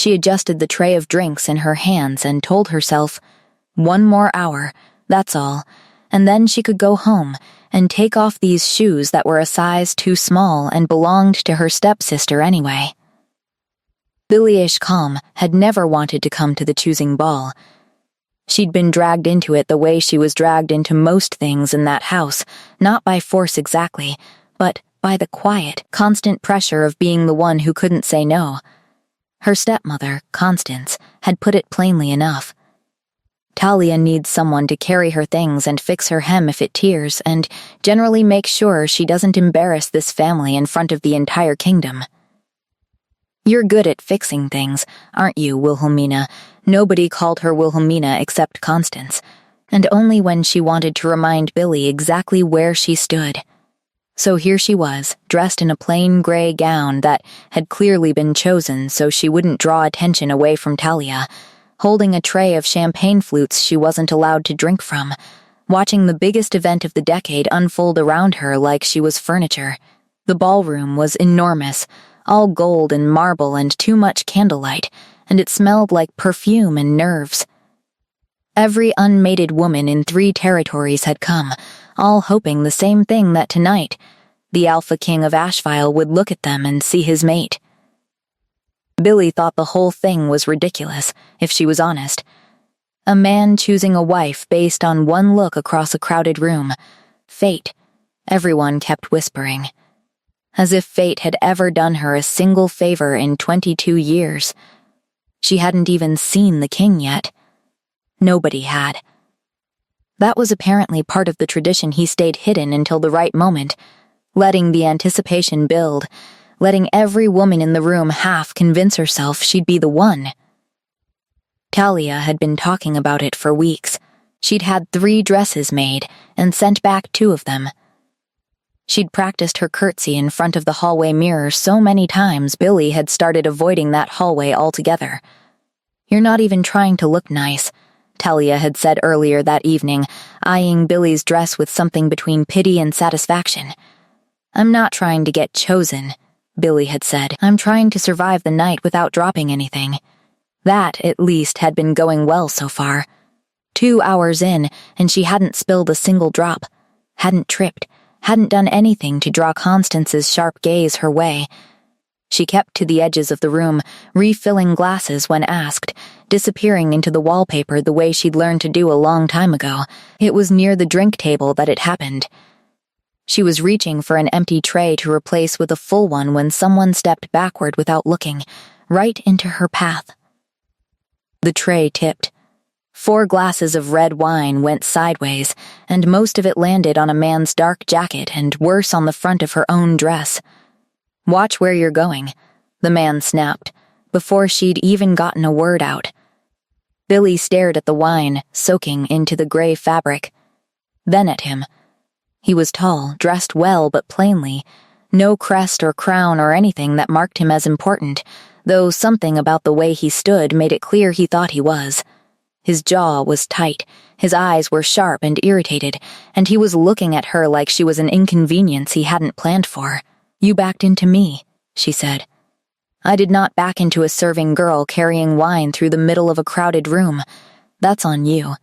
She adjusted the tray of drinks in her hands and told herself, 1 more hour, that's all, and then she could go home and take off these shoes that were a size too small and belonged to her stepsister anyway. Billie Ishkalm had never wanted to come to the choosing ball. She'd been dragged into it the way she was dragged into most things in that house, not by force exactly, but by the quiet, constant pressure of being the one who couldn't say no. Her stepmother, Constance, had put it plainly enough. Talia needs someone to carry her things and fix her hem if it tears, and generally make sure she doesn't embarrass this family in front of the entire kingdom. You're good at fixing things, aren't you, Wilhelmina? Nobody called her Wilhelmina except Constance, and only when she wanted to remind Billie exactly where she stood. So here she was, dressed in a plain gray gown that had clearly been chosen so she wouldn't draw attention away from Talia, holding a tray of champagne flutes she wasn't allowed to drink from, watching the biggest event of the decade unfold around her like she was furniture. The ballroom was enormous, all gold and marble and too much candlelight, and it smelled like perfume and nerves. Every unmated woman in 3 territories had come, all hoping the same thing, that tonight, the Alpha King of Ashvile would look at them and see his mate. Billie thought the whole thing was ridiculous, if she was honest. A man choosing a wife based on one look across a crowded room. Fate, everyone kept whispering. As if fate had ever done her a single favor in 22 years. She hadn't even seen the king yet. Nobody had. That was apparently part of the tradition he stayed hidden until the right moment, letting the anticipation build, letting every woman in the room half convince herself she'd be the one. Talia had been talking about it for weeks. She'd had 3 dresses made and sent back 2 of them. She'd practiced her curtsy in front of the hallway mirror so many times Billie had started avoiding that hallway altogether. You're not even trying to look nice, Talia had said earlier that evening, eyeing Billie's dress with something between pity and satisfaction. I'm not trying to get chosen, Billie had said. I'm trying to survive the night without dropping anything. That, at least, had been going well so far. 2 hours in, and she hadn't spilled a single drop, hadn't tripped, hadn't done anything to draw Constance's sharp gaze her way. She kept to the edges of the room, refilling glasses when asked, disappearing into the wallpaper the way she'd learned to do a long time ago. It was near the drink table that it happened. She was reaching for an empty tray to replace with a full one when someone stepped backward without looking, right into her path. The tray tipped. 4 glasses of red wine went sideways, and most of it landed on a man's dark jacket and worse on the front of her own dress. Watch where you're going, the man snapped, before she'd even gotten a word out. Billie stared at the wine, soaking into the gray fabric. Then at him. He was tall, dressed well but plainly, no crest or crown or anything that marked him as important, though something about the way he stood made it clear he thought he was. His jaw was tight, his eyes were sharp and irritated, and he was looking at her like she was an inconvenience he hadn't planned for. You backed into me, she said. I did not back into a serving girl carrying wine through the middle of a crowded room. That's on you.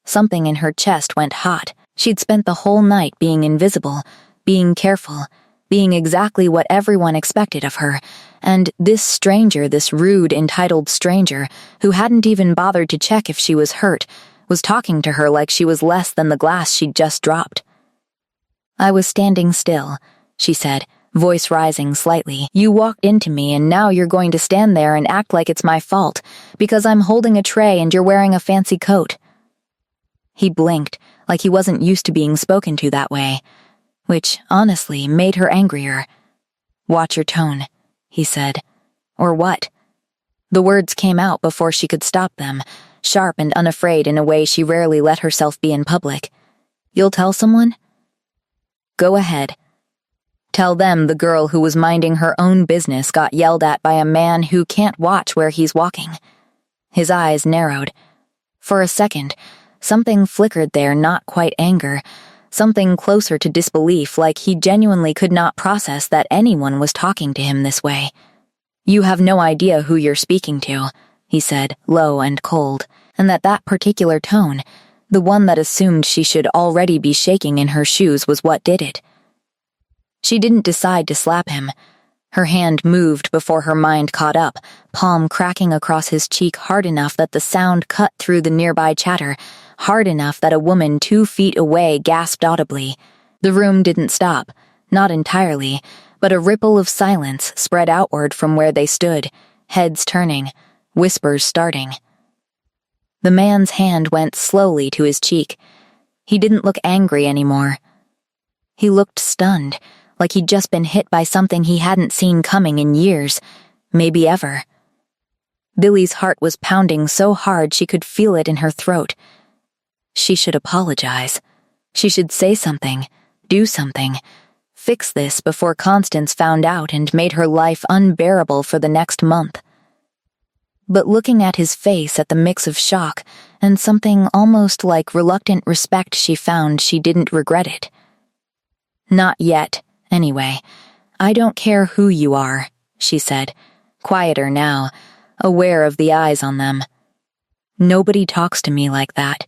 Something in her chest went hot. She'd spent the whole night being invisible, being careful, being exactly what everyone expected of her, and this stranger, this rude, entitled stranger, who hadn't even bothered to check if she was hurt, was talking to her like she was less than the glass she'd just dropped. I was standing still, she said, voice rising slightly. You walked into me and now you're going to stand there and act like it's my fault, because I'm holding a tray and you're wearing a fancy coat. He blinked, like he wasn't used to being spoken to that way, which, honestly, made her angrier. Watch your tone, he said. Or what? The words came out before she could stop them, sharp and unafraid in a way she rarely let herself be in public. You'll tell someone? Go ahead. Tell them the girl who was minding her own business got yelled at by a man who can't watch where he's walking. His eyes narrowed. For a second, something flickered there, not quite anger, something closer to disbelief, like he genuinely could not process that anyone was talking to him this way. "You have no idea who you're speaking to," he said, low and cold, and that particular tone, the one that assumed she should already be shaking in her shoes, was what did it. She didn't decide to slap him. Her hand moved before her mind caught up, palm cracking across his cheek hard enough that the sound cut through the nearby chatter, hard enough that a woman 2 feet away gasped audibly. The room didn't stop, not entirely, but a ripple of silence spread outward from where they stood, heads turning, whispers starting. The man's hand went slowly to his cheek. He didn't look angry anymore. He looked stunned, like he'd just been hit by something he hadn't seen coming in years, maybe ever. Billy's heart was pounding so hard she could feel it in her throat. She should apologize. She should say something, do something, fix this before Constance found out and made her life unbearable for the next month. But looking at his face at the mix of shock and something almost like reluctant respect, she found she didn't regret it. "Not yet, anyway. I don't care who you are," she said, quieter now, aware of the eyes on them. "Nobody talks to me like that."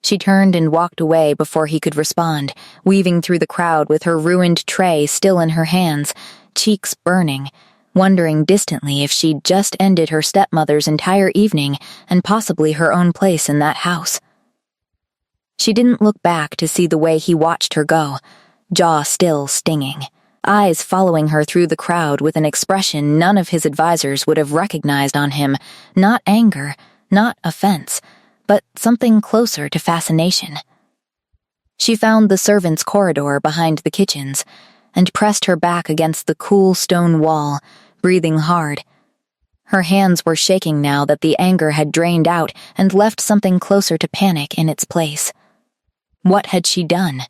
She turned and walked away before he could respond, weaving through the crowd with her ruined tray still in her hands, cheeks burning, wondering distantly if she'd just ended her stepmother's entire evening and possibly her own place in that house. She didn't look back to see the way he watched her go, jaw still stinging, eyes following her through the crowd with an expression none of his advisors would have recognized on him, not anger, not offense, but something closer to fascination. She found the servants' corridor behind the kitchens and pressed her back against the cool stone wall, breathing hard. Her hands were shaking now that the anger had drained out and left something closer to panic in its place. What had she done?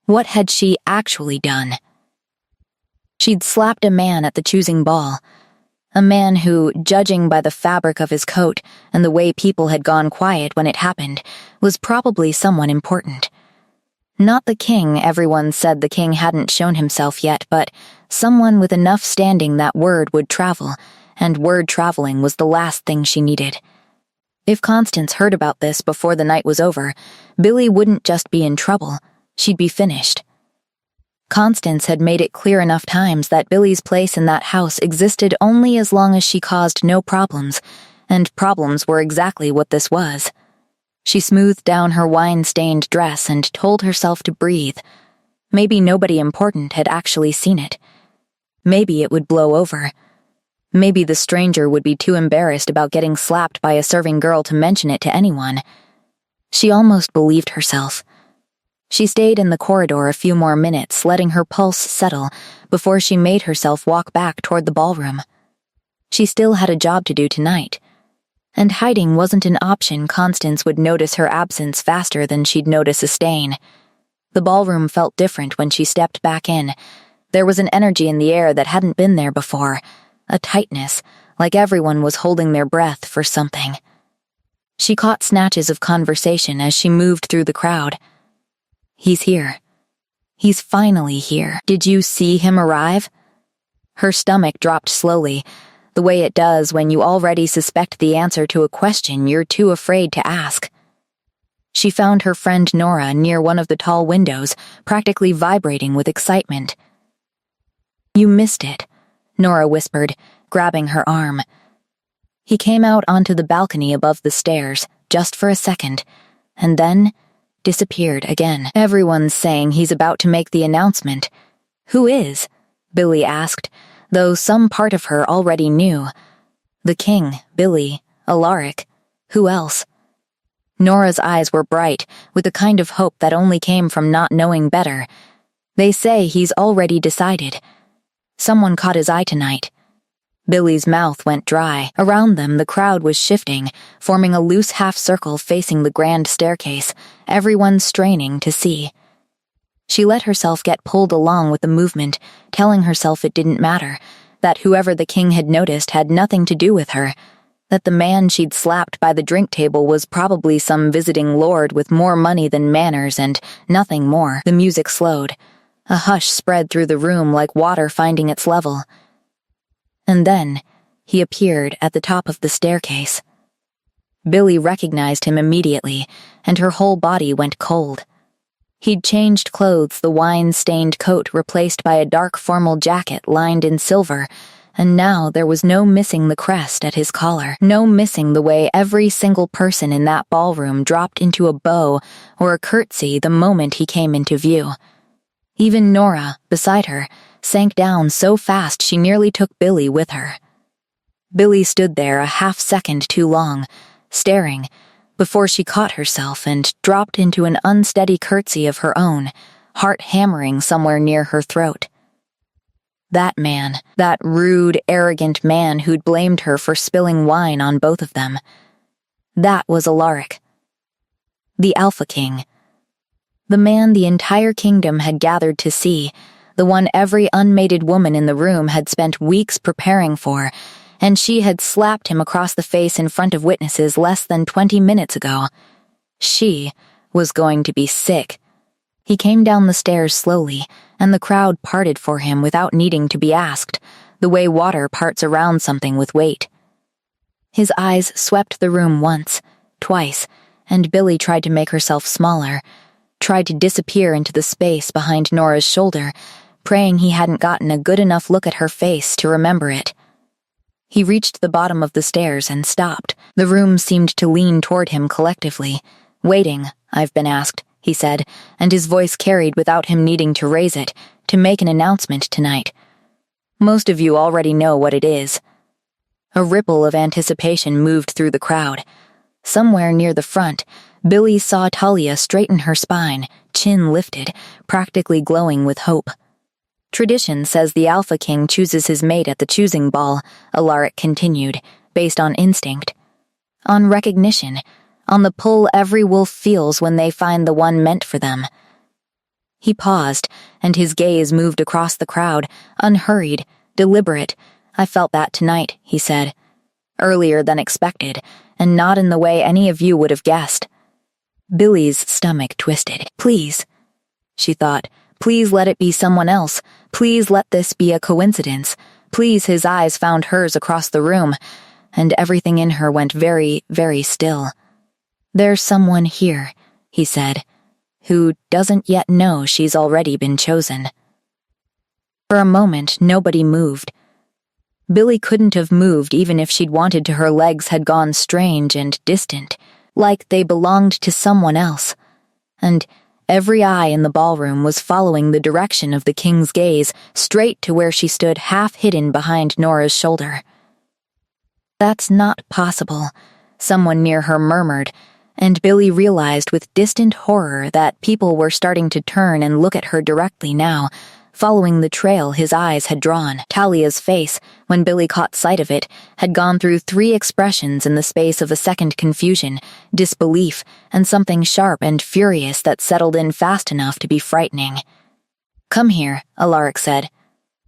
What had she actually done? She'd slapped a man at the choosing ball, a man who, judging by the fabric of his coat and the way people had gone quiet when it happened, was probably someone important. Not the king. Everyone said the king hadn't shown himself yet, but someone with enough standing that word would travel, and word traveling was the last thing she needed. If Constance heard about this before the night was over, Billy wouldn't just be in trouble, she'd be finished. Constance had made it clear enough times that Billy's place in that house existed only as long as she caused no problems, and problems were exactly what this was. She smoothed down her wine-stained dress and told herself to breathe. Maybe nobody important had actually seen it. Maybe it would blow over. Maybe the stranger would be too embarrassed about getting slapped by a serving girl to mention it to anyone. She almost believed herself. She stayed in the corridor a few more minutes, letting her pulse settle before she made herself walk back toward the ballroom. She still had a job to do tonight. And hiding wasn't an option. Constance would notice her absence faster than she'd notice a stain. The ballroom felt different when she stepped back in. There was an energy in the air that hadn't been there before, a tightness, like everyone was holding their breath for something. She caught snatches of conversation as she moved through the crowd. "He's here. He's finally here. Did you see him arrive?" Her stomach dropped slowly, the way it does when you already suspect the answer to a question you're too afraid to ask. She found her friend Nora near one of the tall windows, practically vibrating with excitement. "You missed it," Nora whispered, grabbing her arm. He came out onto the balcony above the stairs, just for a second, and then disappeared again. "Everyone's saying he's about to make the announcement." "Who is?" Billy asked, though some part of her already knew. The king, Billy, Alaric. Who else? Nora's eyes were bright, with a kind of hope that only came from not knowing better. "They say he's already decided. Someone caught his eye tonight." Billy's mouth went dry. Around them, the crowd was shifting, forming a loose half-circle facing the grand staircase, everyone straining to see. She let herself get pulled along with the movement, telling herself it didn't matter, that whoever the king had noticed had nothing to do with her, that the man she'd slapped by the drink table was probably some visiting lord with more money than manners and nothing more. The music slowed. A hush spread through the room like water finding its level. And then he appeared at the top of the staircase. Billy recognized him immediately, and her whole body went cold. He'd changed clothes, the wine-stained coat replaced by a dark formal jacket lined in silver, and now there was no missing the crest at his collar, no missing the way every single person in that ballroom dropped into a bow or a curtsy the moment he came into view. Even Nora, beside her, sank down so fast she nearly took Billy with her. Billy stood there a half-second too long, staring, before she caught herself and dropped into an unsteady curtsy of her own, heart hammering somewhere near her throat. That man, that rude, arrogant man who'd blamed her for spilling wine on both of them. That was Alaric. The Alpha King. The man the entire kingdom had gathered to see, the one every unmated woman in the room had spent weeks preparing for, and she had slapped him across the face in front of witnesses less than 20 minutes ago. She was going to be sick. He came down the stairs slowly, and the crowd parted for him without needing to be asked, the way water parts around something with weight. His eyes swept the room once, twice, and Billy tried to make herself smaller, tried to disappear into the space behind Nora's shoulder, praying he hadn't gotten a good enough look at her face to remember it. He reached the bottom of the stairs and stopped. The room seemed to lean toward him collectively. "Waiting, I've been asked," he said, and his voice carried without him needing to raise it, "to make an announcement tonight. Most of you already know what it is." A ripple of anticipation moved through the crowd. Somewhere near the front, Billy saw Talia straighten her spine, chin lifted, practically glowing with hope. "Tradition says the Alpha King chooses his mate at the choosing ball," Alaric continued, "based on instinct. On recognition, on the pull every wolf feels when they find the one meant for them." He paused, and his gaze moved across the crowd, unhurried, deliberate. "I felt that tonight," he said. "Earlier than expected, and not in the way any of you would have guessed." Billy's stomach twisted. "Please," she thought, "please let it be someone else. Please let this be a coincidence. Please." His eyes found hers across the room, and everything in her went very, very still. "There's someone here," he said, "who doesn't yet know she's already been chosen." For a moment, nobody moved. Billy couldn't have moved even if she'd wanted to. Her legs had gone strange and distant, like they belonged to someone else. And every eye in the ballroom was following the direction of the king's gaze, straight to where she stood half hidden behind Nora's shoulder. "That's not possible," someone near her murmured, and Billy realized with distant horror that people were starting to turn and look at her directly now, following the trail his eyes had drawn. Talia's face, when Billy caught sight of it, had gone through 3 expressions in the space of a second: confusion, disbelief, and something sharp and furious that settled in fast enough to be frightening. "Come here," Alaric said.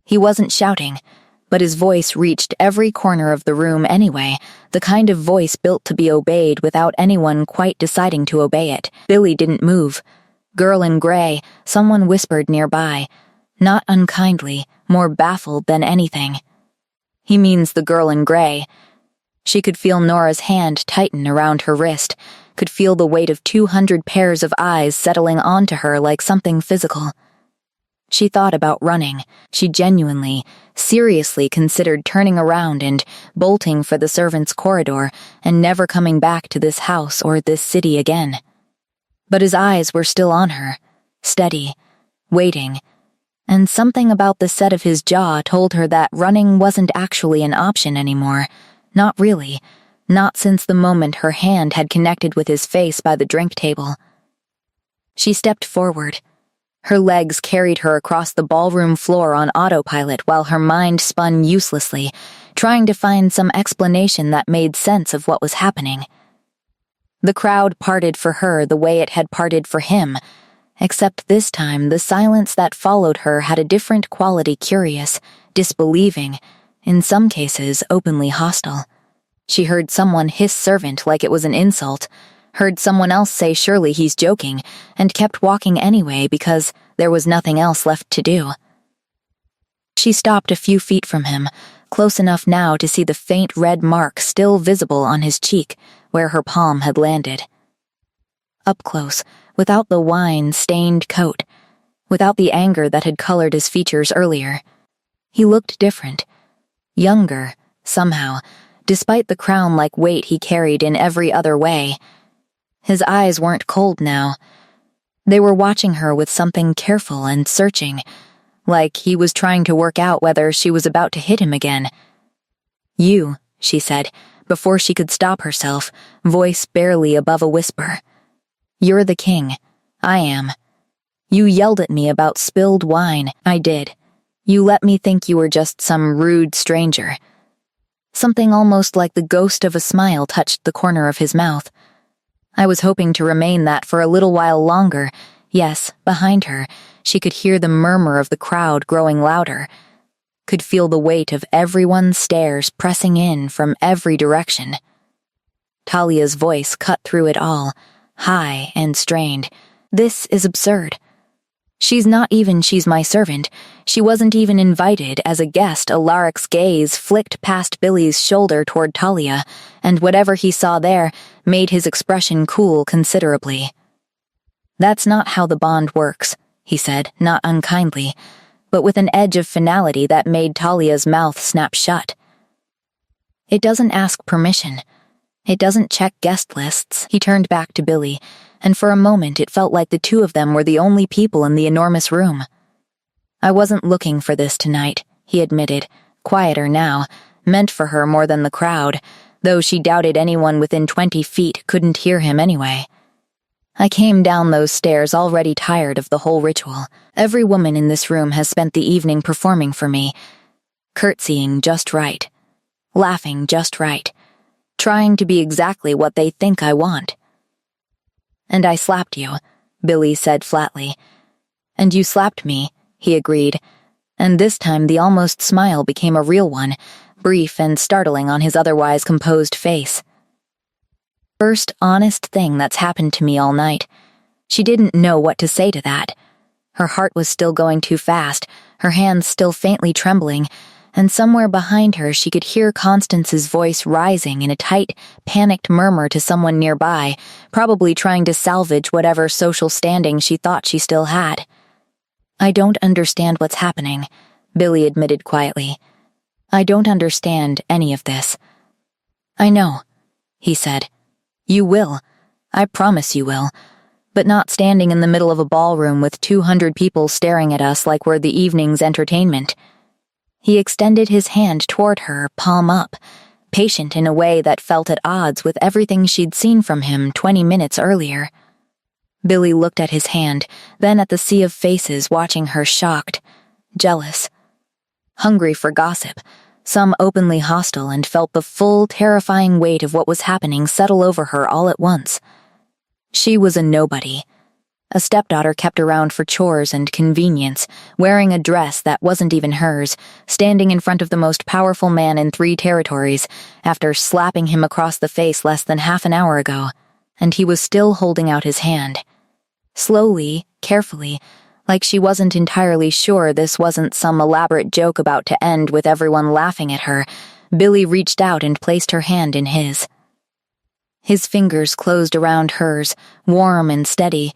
He wasn't shouting, but his voice reached every corner of the room anyway, the kind of voice built to be obeyed without anyone quite deciding to obey it. Billy didn't move. "Girl in gray," someone whispered nearby, not unkindly, more baffled than anything. "He means the girl in gray." She could feel Nora's hand tighten around her wrist, could feel the weight of 200 pairs of eyes settling onto her like something physical. She thought about running. She genuinely, seriously considered turning around and bolting for the servants' corridor and never coming back to this house or this city again. But his eyes were still on her, steady, waiting, and something about the set of his jaw told her that running wasn't actually an option anymore. Not really. Not since the moment her hand had connected with his face by the drink table. She stepped forward. Her legs carried her across the ballroom floor on autopilot while her mind spun uselessly, trying to find some explanation that made sense of what was happening. The crowd parted for her the way it had parted for him, except this time the silence that followed her had a different quality: curious, disbelieving, in some cases openly hostile. She heard someone hiss servant like it was an insult, heard someone else say surely he's joking, and kept walking anyway because there was nothing else left to do. She stopped a few feet from him, close enough now to see the faint red mark still visible on his cheek where her palm had landed. Up close, without the wine-stained coat, without the anger that had colored his features earlier. He looked different. Younger, somehow, despite the crown-like weight he carried in every other way. His eyes weren't cold now. They were watching her with something careful and searching, like he was trying to work out whether she was about to hit him again. "You," she said, before she could stop herself, voice barely above a whisper. "You're the king. I am. You yelled at me about spilled wine. I did. You let me think you were just some rude stranger." Something almost like the ghost of a smile touched the corner of his mouth. I was hoping to remain that for a little while longer. Yes, behind her, she could hear the murmur of the crowd growing louder, could feel the weight of everyone's stares pressing in from every direction. Talia's voice cut through it all, high and strained. "This is absurd. She's my servant. She wasn't even invited as a guest." Alaric's gaze flicked past Billy's shoulder toward Talia, and whatever he saw there made his expression cool considerably. "That's not how the bond works," he said, not unkindly, but with an edge of finality that made Talia's mouth snap shut. "It doesn't ask permission. It doesn't check guest lists." He turned back to Billy, and for a moment it felt like the two of them were the only people in the enormous room. "I wasn't looking for this tonight," he admitted, quieter now, meant for her more than the crowd, though she doubted anyone within 20 feet couldn't hear him anyway. "I came down those stairs already tired of the whole ritual. Every woman in this room has spent the evening performing for me, curtsying just right, laughing just right, trying to be exactly what they think I want. And I slapped you," Billy said flatly. "And you slapped me," he agreed, and this time the almost smile became a real one, brief and startling on his otherwise composed face. "First honest thing that's happened to me all night." She didn't know what to say to that. Her heart was still going too fast, her hands still faintly trembling, and somewhere behind her she could hear Constance's voice rising in a tight, panicked murmur to someone nearby, probably trying to salvage whatever social standing she thought she still had. "I don't understand what's happening," Billy admitted quietly. "I don't understand any of this." "I know," he said. "You will. I promise you will. But not standing in the middle of a ballroom with 200 people staring at us like we're the evening's entertainment." He extended his hand toward her, palm up, patient in a way that felt at odds with everything she'd seen from him 20 minutes earlier. Billy looked at his hand, then at the sea of faces watching her, shocked, jealous, hungry for gossip, some openly hostile, and felt the full, terrifying weight of what was happening settle over her all at once. She was a nobody. A stepdaughter kept around for chores and convenience, wearing a dress that wasn't even hers, standing in front of the most powerful man in 3 territories, after slapping him across the face less than half an hour ago, and he was still holding out his hand. Slowly, carefully, like she wasn't entirely sure this wasn't some elaborate joke about to end with everyone laughing at her, Billy reached out and placed her hand in his. His fingers closed around hers, warm and steady,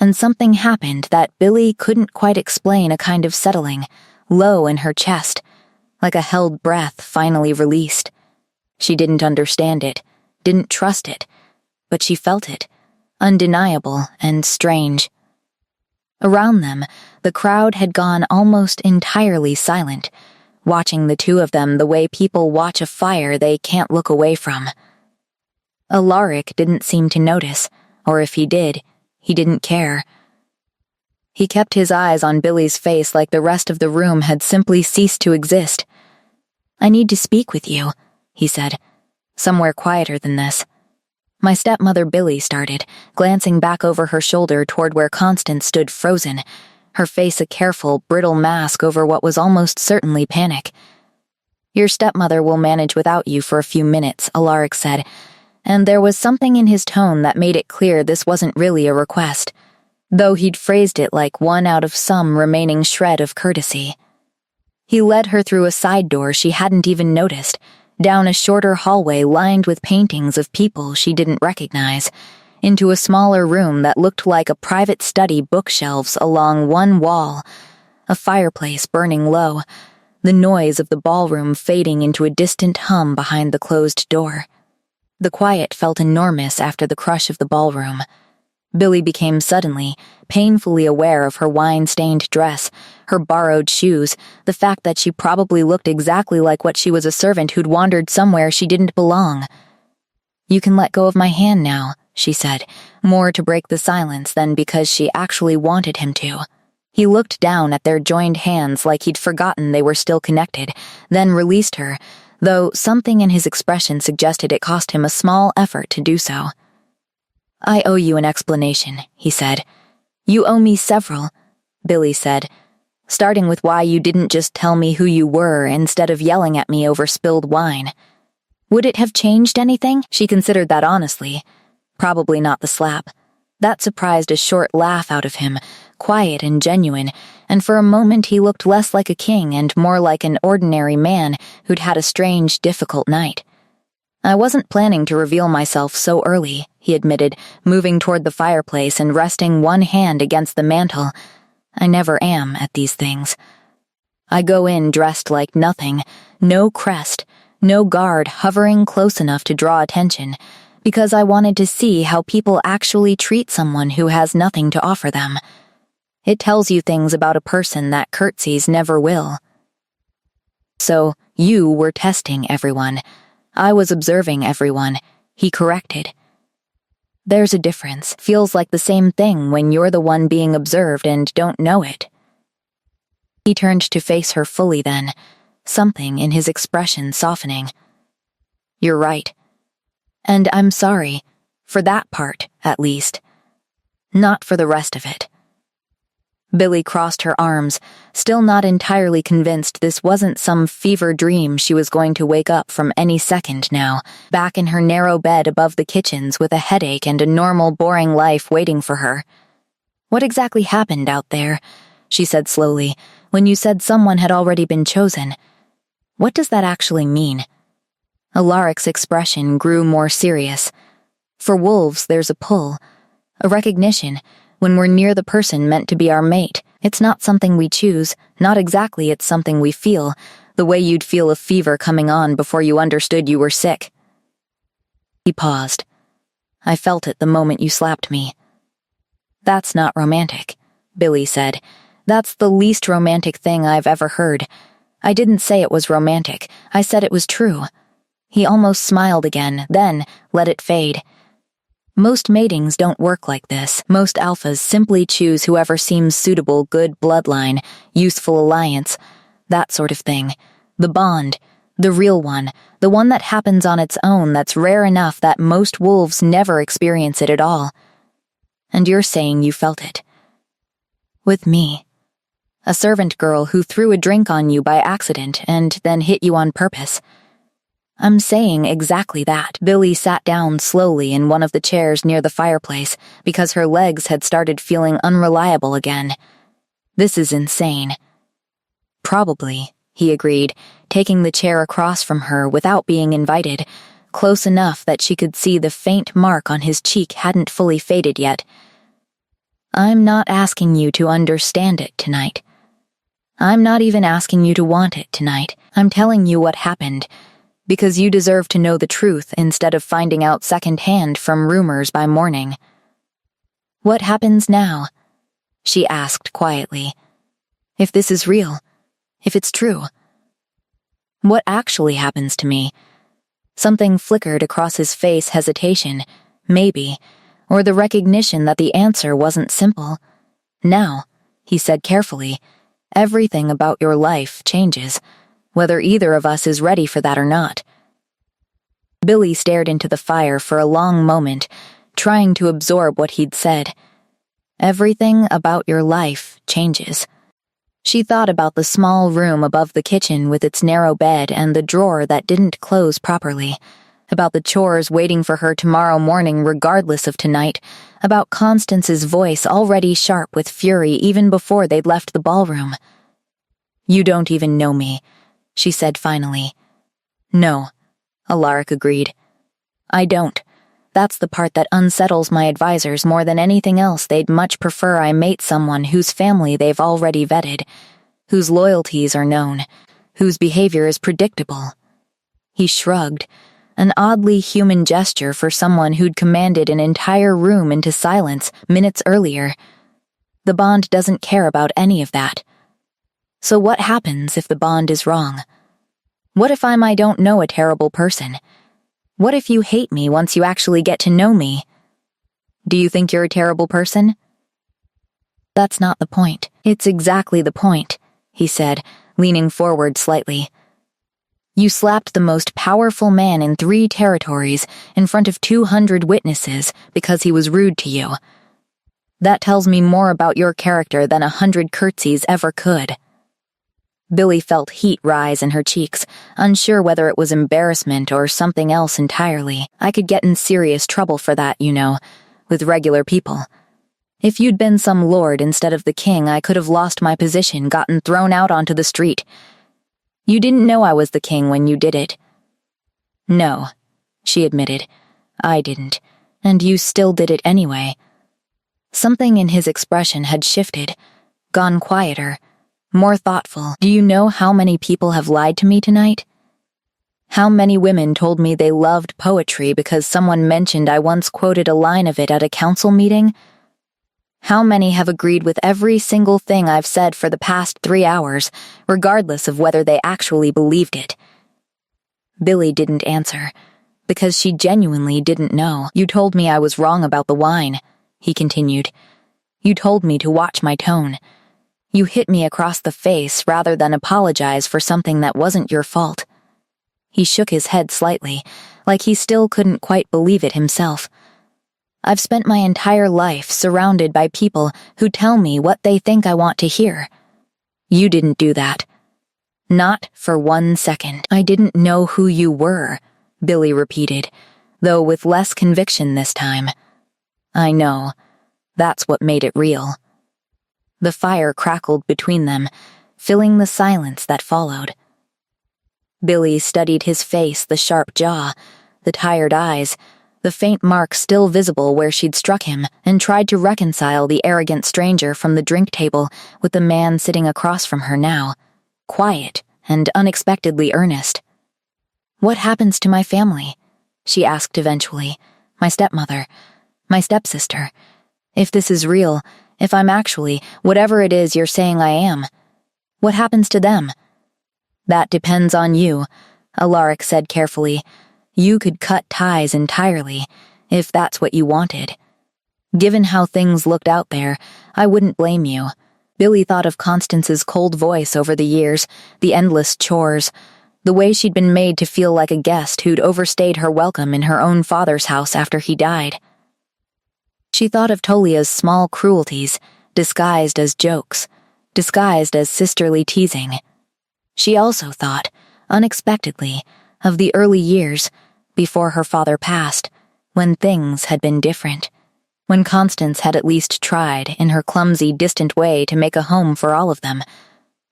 and something happened that Billy couldn't quite explain, a kind of settling, low in her chest, like a held breath finally released. She didn't understand it, didn't trust it, but she felt it, undeniable and strange. Around them, the crowd had gone almost entirely silent, watching the two of them the way people watch a fire they can't look away from. Alaric didn't seem to notice, or if he did, he didn't care. He kept his eyes on Billy's face like the rest of the room had simply ceased to exist. "I need to speak with you," he said, somewhere quieter than this. "My stepmother," Billy started, glancing back over her shoulder toward where Constance stood frozen, her face a careful, brittle mask over what was almost certainly panic. "Your stepmother will manage without you for a few minutes," Alaric said, and there was something in his tone that made it clear this wasn't really a request, though he'd phrased it like one out of some remaining shred of courtesy. He led her through a side door she hadn't even noticed, down a shorter hallway lined with paintings of people she didn't recognize, into a smaller room that looked like a private study, bookshelves along one wall, a fireplace burning low, the noise of the ballroom fading into a distant hum behind the closed door. The quiet felt enormous after the crush of the ballroom. Billy became suddenly, painfully aware of her wine-stained dress, her borrowed shoes, the fact that she probably looked exactly like what she was a servant who'd wandered somewhere she didn't belong. "You can let go of my hand now," she said, more to break the silence than because she actually wanted him to. He looked down at their joined hands like he'd forgotten they were still connected, then released her, though something in his expression suggested it cost him a small effort to do so. "I owe you an explanation," he said. "You owe me several," Billy said, "starting with why you didn't just tell me who you were instead of yelling at me over spilled wine. Would it have changed anything?" She considered that honestly. Probably not the slap. That surprised a short laugh out of him, quiet and genuine, and for a moment he looked less like a king and more like an ordinary man who'd had a strange, difficult night. "I wasn't planning to reveal myself so early," he admitted, moving toward the fireplace and resting one hand against the mantel. "I never am at these things. I go in dressed like nothing, no crest, no guard hovering close enough to draw attention, because I wanted to see how people actually treat someone who has nothing to offer them. It tells you things about a person that curtsies never will." "So, you were testing everyone. I was observing everyone," he corrected. "There's a difference. Feels like the same thing when you're the one being observed and don't know it." He turned to face her fully then, something in his expression softening. "You're right. And I'm sorry, for that part, at least. Not for the rest of it." Billy crossed her arms, still not entirely convinced this wasn't some fever dream she was going to wake up from any second now, back in her narrow bed above the kitchens with a headache and a normal, boring life waiting for her. "What exactly happened out there?" she said slowly, "when you said someone had already been chosen? What does that actually mean?" Alaric's expression grew more serious. "For wolves, there's a pull, a recognition, when we're near the person meant to be our mate. It's not something we choose, not exactly, it's something we feel, the way you'd feel a fever coming on before you understood you were sick." He paused. "I felt it the moment you slapped me." "That's not romantic," Billy said. "That's the least romantic thing I've ever heard. I didn't say it was romantic, I said it was true." He almost smiled again, then let it fade. "Most matings don't work like this. Most alphas simply choose whoever seems suitable, good bloodline, useful alliance, that sort of thing. The bond, the real one, the one that happens on its own, that's rare enough that most wolves never experience it at all. And you're saying you felt it. With me. A servant girl who threw a drink on you by accident and then hit you on purpose. I'm saying exactly that." Billy sat down slowly in one of the chairs near the fireplace because her legs had started feeling unreliable again. "This is insane." "Probably," he agreed, taking the chair across from her without being invited, close enough that she could see the faint mark on his cheek hadn't fully faded yet. "I'm not asking you to understand it tonight. I'm not even asking you to want it tonight. I'm telling you what happened, because you deserve to know the truth instead of finding out secondhand from rumors by morning." "What happens now?" she asked quietly. "If this is real, if it's true. What actually happens to me?" Something flickered across his face, hesitation, maybe, or the recognition that the answer wasn't simple. "Now," he said carefully, "everything about your life changes, whether either of us is ready for that or not." Billy stared into the fire for a long moment, trying to absorb what he'd said. Everything about your life changes. She thought about the small room above the kitchen with its narrow bed and the drawer that didn't close properly, about the chores waiting for her tomorrow morning regardless of tonight, about Constance's voice already sharp with fury even before they'd left the ballroom. You don't even know me, she said finally. No, Alaric agreed. I don't. That's the part that unsettles my advisors more than anything else. They'd much prefer I mate someone whose family they've already vetted, whose loyalties are known, whose behavior is predictable. He shrugged, an oddly human gesture for someone who'd commanded an entire room into silence minutes earlier. The bond doesn't care about any of that. So what happens if the bond is wrong? What if I don't know a terrible person? What if you hate me once you actually get to know me? Do you think you're a terrible person? That's not the point. It's exactly the point, he said, leaning forward slightly. You slapped the most powerful man in 3 territories in front of 200 witnesses because he was rude to you. That tells me more about your character than 100 curtsies ever could. Billy felt heat rise in her cheeks, unsure whether it was embarrassment or something else entirely. I could get in serious trouble for that, you know, with regular people. If you'd been some lord instead of the king, I could have lost my position, gotten thrown out onto the street. You didn't know I was the king when you did it. No, she admitted. I didn't, and you still did it anyway. Something in his expression had shifted, gone quieter, more thoughtful. Do you know how many people have lied to me tonight? How many women told me they loved poetry because someone mentioned I once quoted a line of it at a council meeting? How many have agreed with every single thing I've said for the past 3 hours, regardless of whether they actually believed it? Billy didn't answer, because she genuinely didn't know. You told me I was wrong about the wine, he continued. You told me to watch my tone. You hit me across the face rather than apologize for something that wasn't your fault. He shook his head slightly, like he still couldn't quite believe it himself. I've spent my entire life surrounded by people who tell me what they think I want to hear. You didn't do that. Not for 1 second. I didn't know who you were, Billy repeated, though with less conviction this time. I know. That's what made it real. The fire crackled between them, filling the silence that followed. Billy studied his face, the sharp jaw, the tired eyes, the faint mark still visible where she'd struck him, and tried to reconcile the arrogant stranger from the drink table with the man sitting across from her now, quiet and unexpectedly earnest. What happens to my family? She asked eventually. My stepmother, my stepsister. If this is real, if I'm actually whatever it is you're saying I am, what happens to them? That depends on you, Alaric said carefully. You could cut ties entirely, if that's what you wanted. Given how things looked out there, I wouldn't blame you. Billy thought of Constance's cold voice over the years, the endless chores, the way she'd been made to feel like a guest who'd overstayed her welcome in her own father's house after he died. She thought of Tolia's small cruelties, disguised as jokes, disguised as sisterly teasing. She also thought, unexpectedly, of the early years, before her father passed, when things had been different, when Constance had at least tried, in her clumsy, distant way, to make a home for all of them.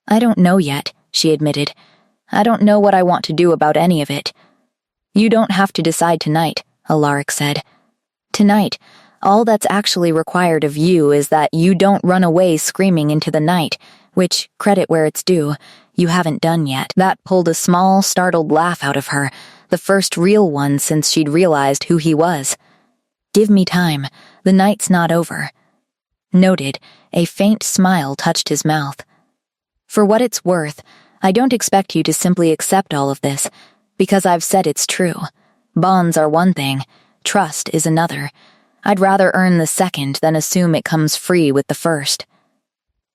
I don't know yet, she admitted. I don't know what I want to do about any of it. You don't have to decide tonight, Alaric said. Tonight, all that's actually required of you is that you don't run away screaming into the night, which, credit where it's due, you haven't done yet. That pulled a small, startled laugh out of her, the first real one since she'd realized who he was. Give me time. The night's not over. Noted, a faint smile touched his mouth. For what it's worth, I don't expect you to simply accept all of this, because I've said it's true. Bonds are one thing, trust is another. I'd rather earn the second than assume it comes free with the first.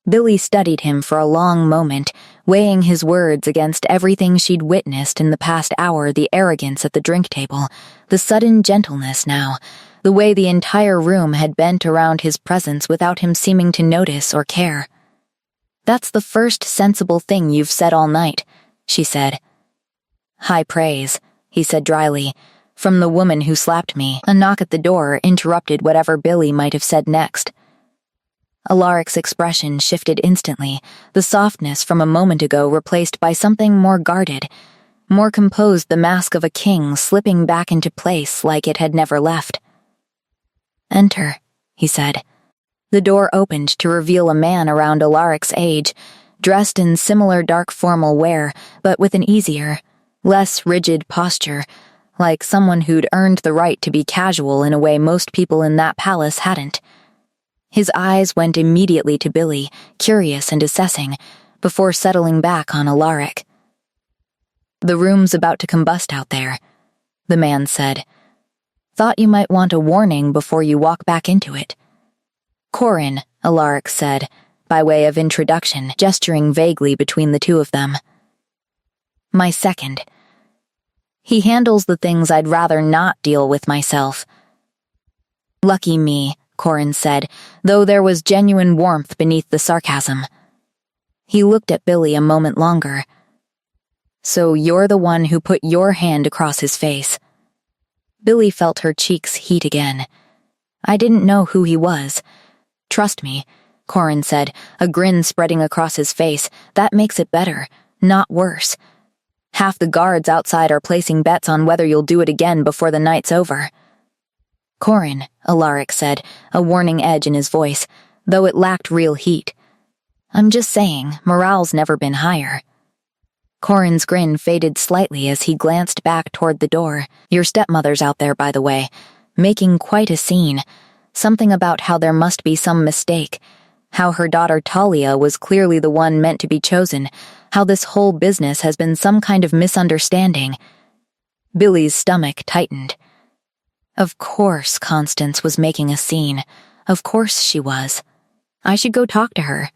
Billy studied him for a long moment, weighing his words against everything she'd witnessed in the past hour, the arrogance at the drink table, the sudden gentleness now, the way the entire room had bent around his presence without him seeming to notice or care. That's the first sensible thing you've said all night, she said. High praise, he said dryly, from the woman who slapped me. A knock at the door interrupted whatever Billy might have said next. Alaric's expression shifted instantly, the softness from a moment ago replaced by something more guarded, more composed, the mask of a king slipping back into place like it had never left. "Enter," he said. The door opened to reveal a man around Alaric's age, dressed in similar dark formal wear, but with an easier, less rigid posture, like someone who'd earned the right to be casual in a way most people in that palace hadn't. His eyes went immediately to Billy, curious and assessing, before settling back on Alaric. "The room's about to combust out there," the man said. "Thought you might want a warning before you walk back into it." "Corin," Alaric said, by way of introduction, gesturing vaguely between the two of them. "My second. He handles the things I'd rather not deal with myself." "Lucky me," Corin said, though there was genuine warmth beneath the sarcasm. He looked at Billy a moment longer. "So you're the one who put your hand across his face." Billy felt her cheeks heat again. "I didn't know who he was." "Trust me," Corin said, a grin spreading across his face. "That makes it better, not worse. Half the guards outside are placing bets on whether you'll do it again before the night's over." "Corin," Alaric said, a warning edge in his voice, though it lacked real heat. "I'm just saying, morale's never been higher." Corin's grin faded slightly as he glanced back toward the door. "Your stepmother's out there, by the way, making quite a scene. Something about how there must be some mistake, how her daughter Talia was clearly the one meant to be chosen, how this whole business has been some kind of misunderstanding." Billy's stomach tightened. Of course Constance was making a scene. Of course she was. "I should go talk to her,"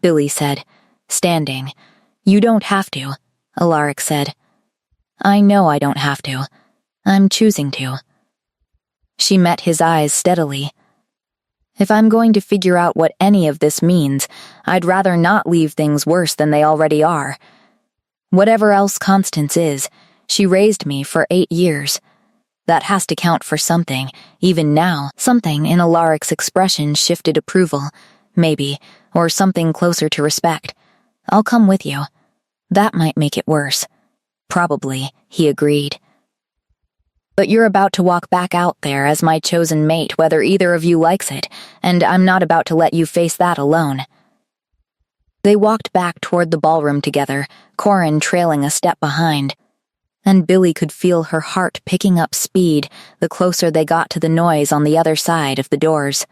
Billy said, standing. "You don't have to," Alaric said. "I know I don't have to. I'm choosing to." She met his eyes steadily. "If I'm going to figure out what any of this means, I'd rather not leave things worse than they already are. Whatever else Constance is, she raised me for 8 years. That has to count for something, even now." Something in Alaric's expression shifted approval, maybe, or something closer to respect. "I'll come with you. That might make it worse." "Probably," he agreed. "But you're about to walk back out there as my chosen mate whether either of you likes it, and I'm not about to let you face that alone." They walked back toward the ballroom together, Corin trailing a step behind. And Billy could feel her heart picking up speed the closer they got to the noise on the other side of the doors.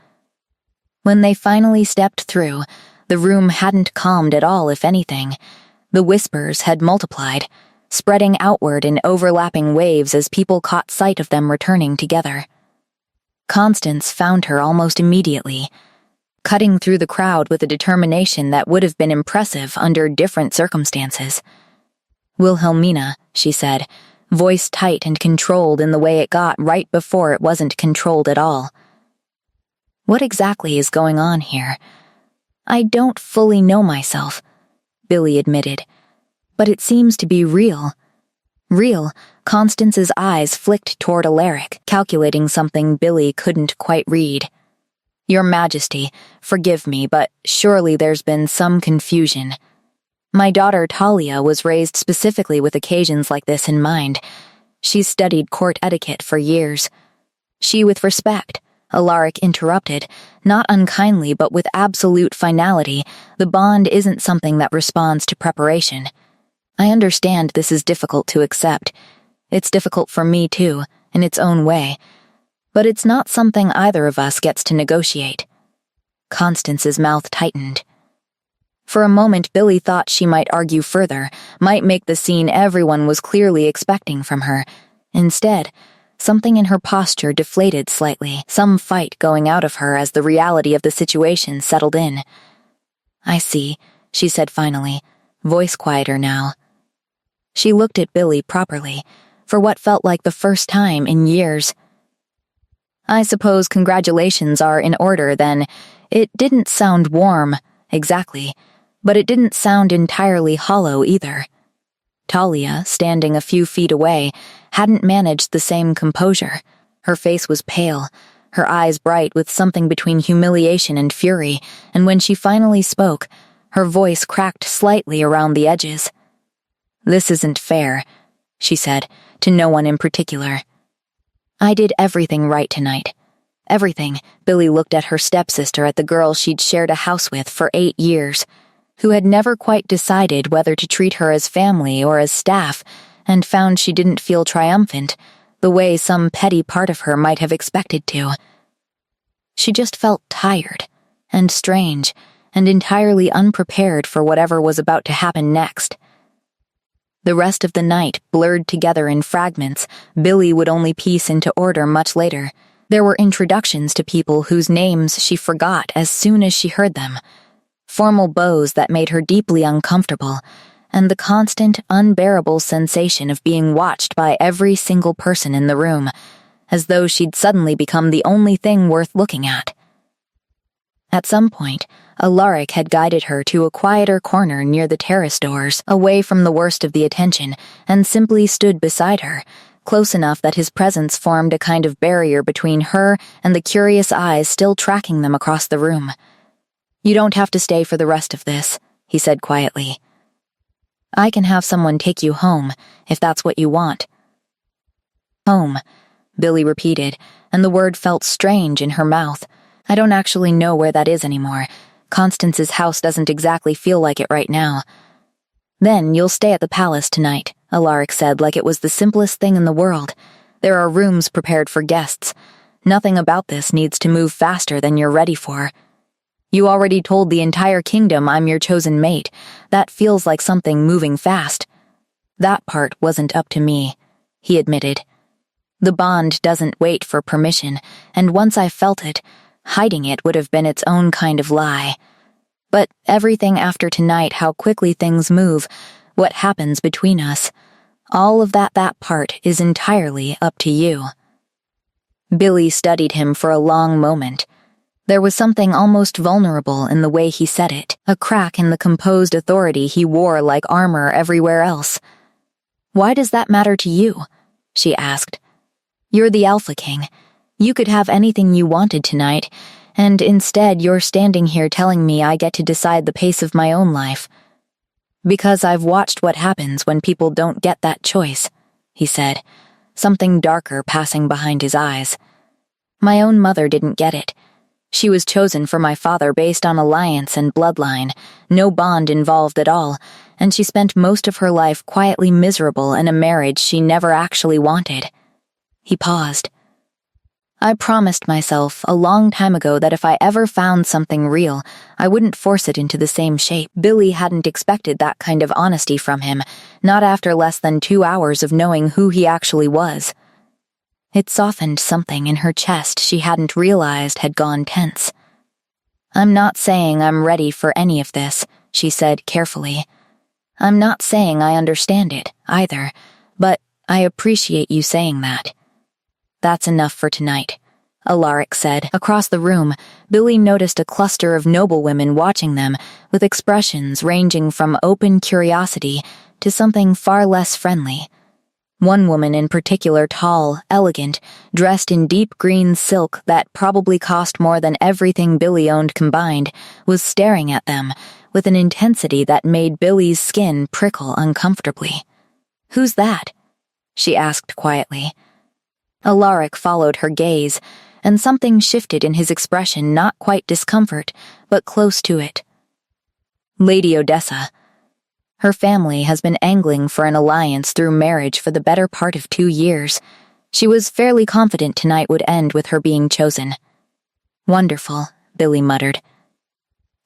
When they finally stepped through, the room hadn't calmed at all, if anything. The whispers had multiplied, spreading outward in overlapping waves as people caught sight of them returning together. Constance found her almost immediately, cutting through the crowd with a determination that would have been impressive under different circumstances. "Wilhelmina," she said, voice tight and controlled in the way it got right before it wasn't controlled at all. "What exactly is going on here?" "I don't fully know myself," Billy admitted, "but it seems to be real." "Real?" Constance's eyes flicked toward Alaric, calculating something Billy couldn't quite read. "Your Majesty, forgive me, but surely there's been some confusion. My daughter Talia was raised specifically with occasions like this in mind. She's studied court etiquette for years." "She with respect," Alaric interrupted, not unkindly but with absolute finality. "The bond isn't something that responds to preparation. I understand this is difficult to accept. It's difficult for me too, in its own way. But it's not something either of us gets to negotiate." Constance's mouth tightened. For a moment Billy thought she might argue further, might make the scene everyone was clearly expecting from her. Instead, something in her posture deflated slightly, some fight going out of her as the reality of the situation settled in. "I see," she said finally, voice quieter now. She looked at Billy properly, for what felt like the first time in years. "I suppose congratulations are in order, then." It didn't sound warm, exactly, but it didn't sound entirely hollow either. Talia, standing a few feet away, hadn't managed the same composure. Her face was pale, her eyes bright with something between humiliation and fury, and when she finally spoke, her voice cracked slightly around the edges. "This isn't fair," she said, to no one in particular. "I did everything right tonight. Everything." Billy looked at her stepsister, at the girl she'd shared a house with for 8 years, who had never quite decided whether to treat her as family or as staff, and found she didn't feel triumphant, the way some petty part of her might have expected to. She just felt tired, and strange, and entirely unprepared for whatever was about to happen next. The rest of the night blurred together in fragments Billy would only piece into order much later. There were introductions to people whose names she forgot as soon as she heard them, formal bows that made her deeply uncomfortable, and the constant, unbearable sensation of being watched by every single person in the room, as though she'd suddenly become the only thing worth looking at. At some point, Alaric had guided her to a quieter corner near the terrace doors, away from the worst of the attention, and simply stood beside her, close enough that his presence formed a kind of barrier between her and the curious eyes still tracking them across the room. "You don't have to stay for the rest of this," he said quietly. "I can have someone take you home, if that's what you want." "Home," Billy repeated, and the word felt strange in her mouth. "I don't actually know where that is anymore. Constance's house doesn't exactly feel like it right now." "Then you'll stay at the palace tonight," Alaric said, like it was the simplest thing in the world. "There are rooms prepared for guests. Nothing about this needs to move faster than you're ready for. You already told the entire kingdom I'm your chosen mate. That feels like something moving fast." "That part wasn't up to me," he admitted. "The bond doesn't wait for permission, and once I felt it, hiding it would have been its own kind of lie. But everything after tonight, how quickly things move, what happens between us, all of that part is entirely up to you." Billy studied him for a long moment. There was something almost vulnerable in the way he said it, a crack in the composed authority he wore like armor everywhere else. "Why does that matter to you?" she asked. "You're the Alpha King. You could have anything you wanted tonight, and instead you're standing here telling me I get to decide the pace of my own life." "Because I've watched what happens when people don't get that choice," he said, something darker passing behind his eyes. "My own mother didn't get it. She was chosen for my father based on alliance and bloodline, no bond involved at all, and she spent most of her life quietly miserable in a marriage she never actually wanted." He paused. "I promised myself a long time ago that if I ever found something real, I wouldn't force it into the same shape." Billy hadn't expected that kind of honesty from him, not after less than 2 hours of knowing who he actually was. It softened something in her chest she hadn't realized had gone tense. "I'm not saying I'm ready for any of this," she said carefully. "I'm not saying I understand it, either, but I appreciate you saying that." "That's enough for tonight," Alaric said. Across the room, Billy noticed a cluster of noblewomen watching them, with expressions ranging from open curiosity to something far less friendly. One woman in particular, tall, elegant, dressed in deep green silk that probably cost more than everything Billy owned combined, was staring at them with an intensity that made Billy's skin prickle uncomfortably. "Who's that?" she asked quietly. Alaric followed her gaze, and something shifted in his expression, not quite discomfort, but close to it. "Lady Odessa. Her family has been angling for an alliance through marriage for the better part of 2 years. She was fairly confident tonight would end with her being chosen." "Wonderful," Billy muttered.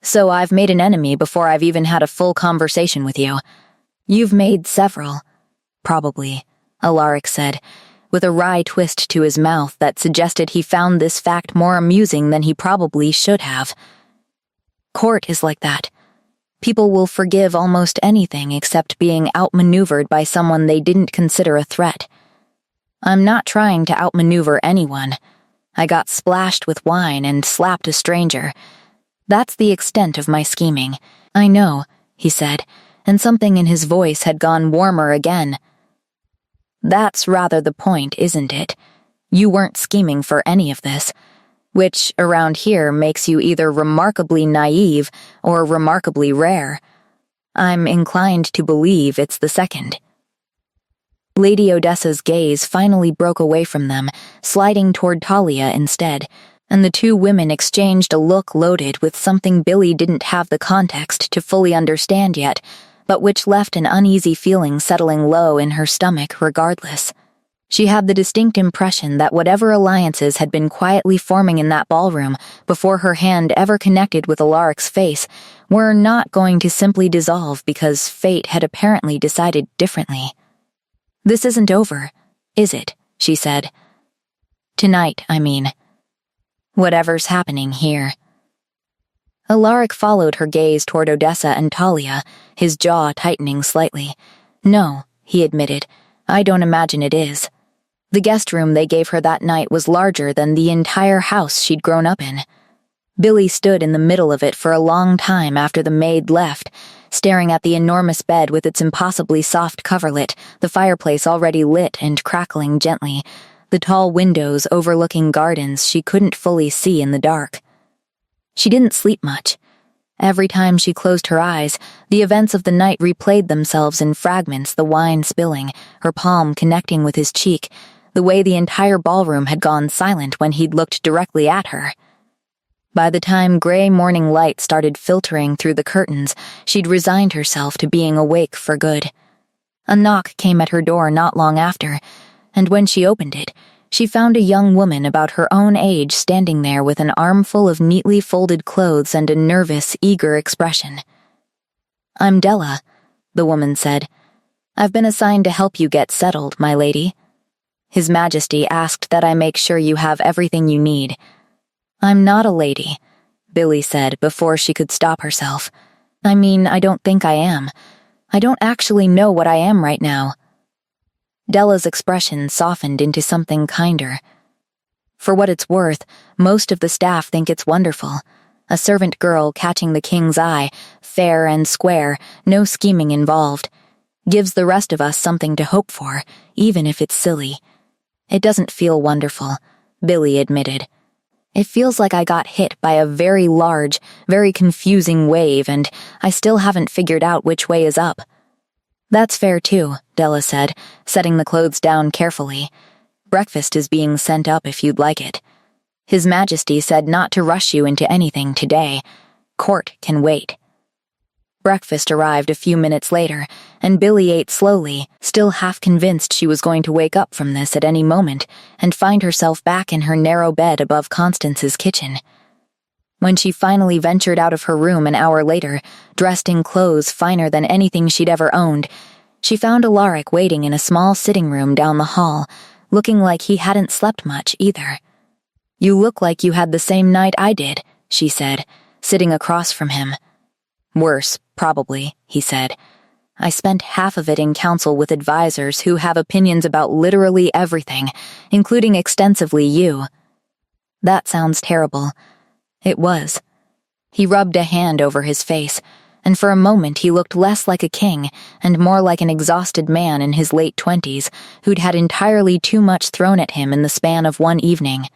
"So I've made an enemy before I've even had a full conversation with you." "You've made several." "Probably," Alaric said, with a wry twist to his mouth that suggested he found this fact more amusing than he probably should have. "Court is like that. People will forgive almost anything except being outmaneuvered by someone they didn't consider a threat. I'm not trying to outmaneuver anyone. I got splashed with wine and slapped a stranger. That's the extent of my scheming." "I know," he said, and something in his voice had gone warmer again. "That's rather the point, isn't it? You weren't scheming for any of this. which around here makes you either remarkably naive or remarkably rare. I'm inclined to believe it's the second. Lady Odessa's gaze finally broke away from them, sliding toward Talia instead, and the two women exchanged a look loaded with something Billy didn't have the context to fully understand yet, but which left an uneasy feeling settling low in her stomach regardless. She had the distinct impression that whatever alliances had been quietly forming in that ballroom before her hand ever connected with Alaric's face were not going to simply dissolve because fate had apparently decided differently. "This isn't over, is it?" she said. "Tonight, I mean. Whatever's happening here." Alaric followed her gaze toward Odessa and Talia, his jaw tightening slightly. "No," he admitted, "I don't imagine it is." The guest room they gave her that night was larger than the entire house she'd grown up in. Billy stood in the middle of it for a long time after the maid left, staring at the enormous bed with its impossibly soft coverlet, the fireplace already lit and crackling gently, the tall windows overlooking gardens she couldn't fully see in the dark. She didn't sleep much. Every time she closed her eyes, the events of the night replayed themselves in fragments, the wine spilling, her palm connecting with his cheek, the way the entire ballroom had gone silent when he'd looked directly at her. By the time gray morning light started filtering through the curtains, she'd resigned herself to being awake for good. A knock came at her door not long after, and when she opened it, she found a young woman about her own age standing there with an armful of neatly folded clothes and a nervous, eager expression. "I'm Della," the woman said. "I've been assigned to help you get settled, my lady. His Majesty asked that I make sure you have everything you need." "I'm not a lady," Billy said before she could stop herself. "I mean, I don't think I am. I don't actually know what I am right now." Della's expression softened into something kinder. "For what it's worth, most of the staff think it's wonderful. A servant girl catching the king's eye, fair and square, no scheming involved. Gives the rest of us something to hope for, even if it's silly. It doesn't feel wonderful," Billy admitted. "It feels like I got hit by a very large, very confusing wave, and I still haven't figured out which way is up." "That's fair too," Della said, setting the clothes down carefully. "Breakfast is being sent up if you'd like it. His Majesty said not to rush you into anything today. Court can wait." Breakfast arrived a few minutes later, and Billy ate slowly, still half convinced she was going to wake up from this at any moment and find herself back in her narrow bed above Constance's kitchen. When she finally ventured out of her room an hour later, dressed in clothes finer than anything she'd ever owned, she found Alaric waiting in a small sitting room down the hall, looking like he hadn't slept much either. "You look like you had the same night I did," she said, sitting across from him. "Worse, probably," he said. "I spent half of it in council with advisors who have opinions about literally everything, including extensively you." "That sounds terrible." It was. He rubbed a hand over his face, and for a moment he looked less like a king and more like an exhausted man in his late 20s who'd had entirely too much thrown at him in the span of one evening.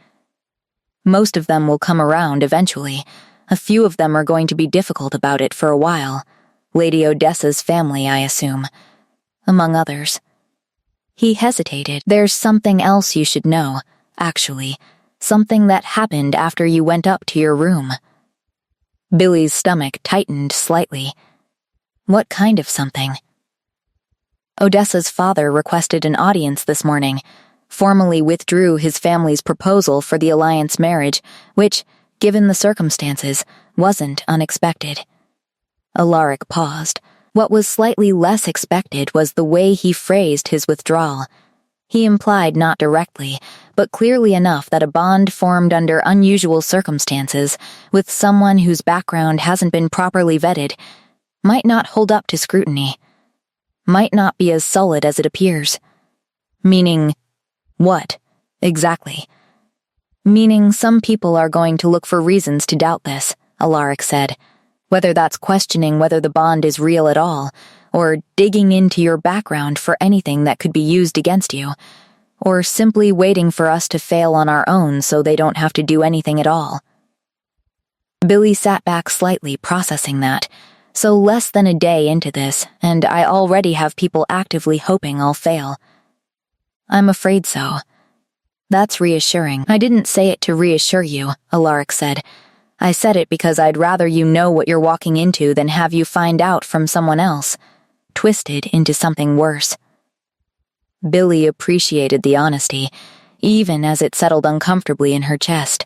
"Most of them will come around eventually. A few of them are going to be difficult about it for a while. Lady Odessa's family, I assume. Among others." He hesitated. "There's something else you should know, actually. Something that happened after you went up to your room." Billy's stomach tightened slightly. "What kind of something?" "Odessa's father requested an audience this morning, formally withdrew his family's proposal for the alliance marriage, which, given the circumstances, wasn't unexpected." Alaric paused. What was slightly less expected was the way he phrased his withdrawal. He implied not directly, but clearly enough that a bond formed under unusual circumstances with someone whose background hasn't been properly vetted might not hold up to scrutiny, might not be as solid as it appears. Meaning, what, exactly? "Meaning some people are going to look for reasons to doubt this," Alaric said. "Whether that's questioning whether the bond is real at all, or digging into your background for anything that could be used against you, or simply waiting for us to fail on our own so they don't have to do anything at all? Billy sat back slightly, processing that. So less than a day into this, and I already have people actively hoping I'll fail. I'm afraid so. That's reassuring. I didn't say it to reassure you, Alaric said. I said it because I'd rather you know what you're walking into than have you find out from someone else, twisted into something worse. Billy appreciated the honesty, even as it settled uncomfortably in her chest.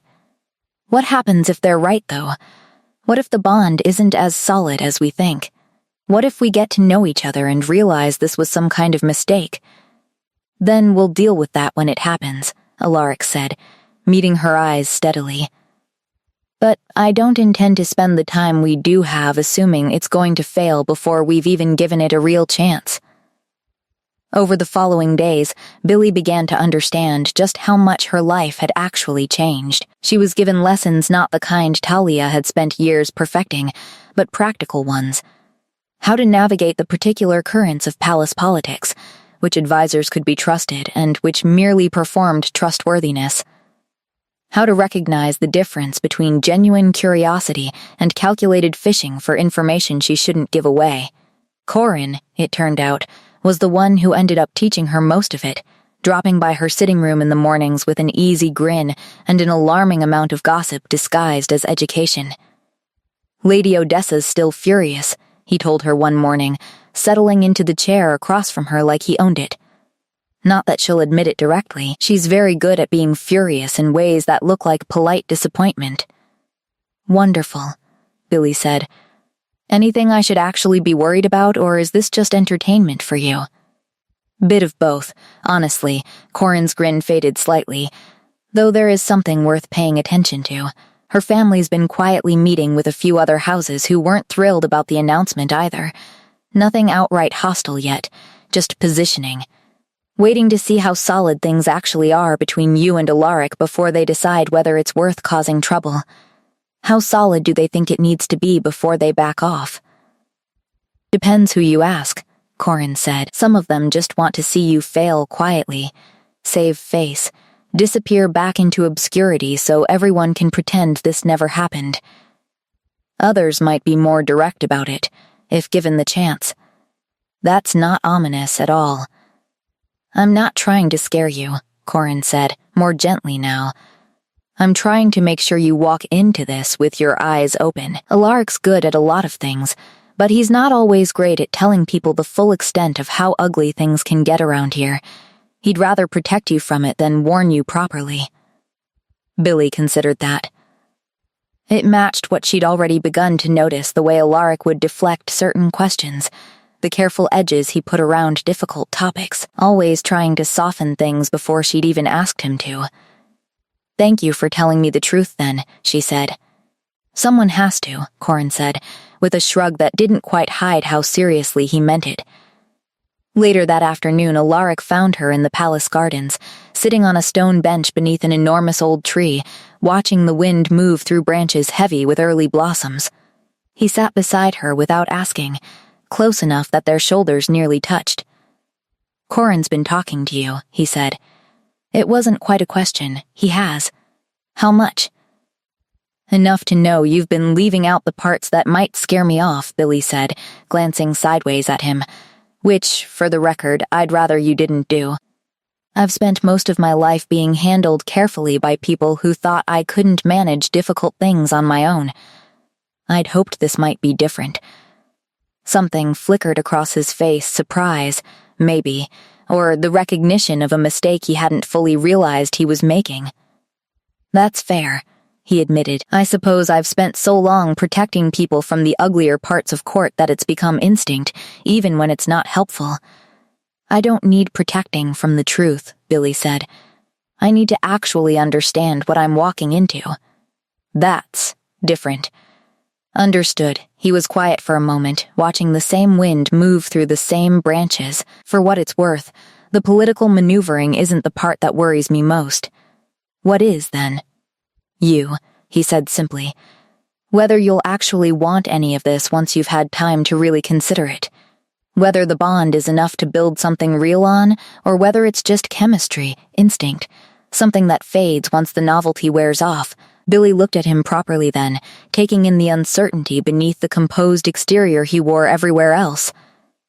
What happens if they're right, though? What if the bond isn't as solid as we think? What if we get to know each other and realize this was some kind of mistake? Then we'll deal with that when it happens, Alaric said, meeting her eyes steadily. But I don't intend to spend the time we do have assuming it's going to fail before we've even given it a real chance. Over the following days, Billy began to understand just how much her life had actually changed. She was given lessons not the kind Talia had spent years perfecting, but practical ones. How to navigate the particular currents of palace politics, which advisors could be trusted and which merely performed trustworthiness. How to recognize the difference between genuine curiosity and calculated fishing for information she shouldn't give away. Corin, it turned out, was the one who ended up teaching her most of it, dropping by her sitting room in the mornings with an easy grin and an alarming amount of gossip disguised as education. Lady Odessa's still furious, he told her one morning, settling into the chair across from her like he owned it. Not that she'll admit it directly, she's very good at being furious in ways that look like polite disappointment. Wonderful, Billy said. Anything I should actually be worried about, or is this just entertainment for you? Bit of both, honestly. Corin's grin faded slightly, though there is something worth paying attention to. Her family's been quietly meeting with a few other houses who weren't thrilled about the announcement either. Nothing outright hostile yet, just positioning. Waiting to see how solid things actually are between you and Alaric before they decide whether it's worth causing trouble. How solid do they think it needs to be before they back off? Depends who you ask, Corin said. Some of them just want to see you fail quietly, save face, disappear back into obscurity so everyone can pretend this never happened. Others might be more direct about it, if given the chance. That's not ominous at all. I'm not trying to scare you, Corin said, more gently now. I'm trying to make sure you walk into this with your eyes open. Alaric's good at a lot of things, but he's not always great at telling people the full extent of how ugly things can get around here. He'd rather protect you from it than warn you properly. Billy considered that. It matched what she'd already begun to notice, the way Alaric would deflect certain questions, the careful edges he put around difficult topics, always trying to soften things before she'd even asked him to. Thank you for telling me the truth then, she said. Someone has to, Corin said, with a shrug that didn't quite hide how seriously he meant it. Later that afternoon, Alaric found her in the palace gardens, sitting on a stone bench beneath an enormous old tree, watching the wind move through branches heavy with early blossoms. He sat beside her without asking, close enough that their shoulders nearly touched. Corin's been talking to you, he said. It wasn't quite a question. He has. How much? Enough to know you've been leaving out the parts that might scare me off, Billy said, glancing sideways at him, which, for the record, I'd rather you didn't do. I've spent most of my life being handled carefully by people who thought I couldn't manage difficult things on my own. I'd hoped this might be different. Something flickered across his face, surprise, maybe, or the recognition of a mistake he hadn't fully realized he was making. That's fair, he admitted. I suppose I've spent so long protecting people from the uglier parts of court that it's become instinct, even when it's not helpful. I don't need protecting from the truth, Billy said. I need to actually understand what I'm walking into. That's different. Understood. He was quiet for a moment, watching the same wind move through the same branches. For what it's worth, the political maneuvering isn't the part that worries me most. What is, then? You, he said simply. Whether you'll actually want any of this once you've had time to really consider it. Whether the bond is enough to build something real on, or whether it's just chemistry, instinct, something that fades once the novelty wears off. Billy looked at him properly then, taking in the uncertainty beneath the composed exterior he wore everywhere else.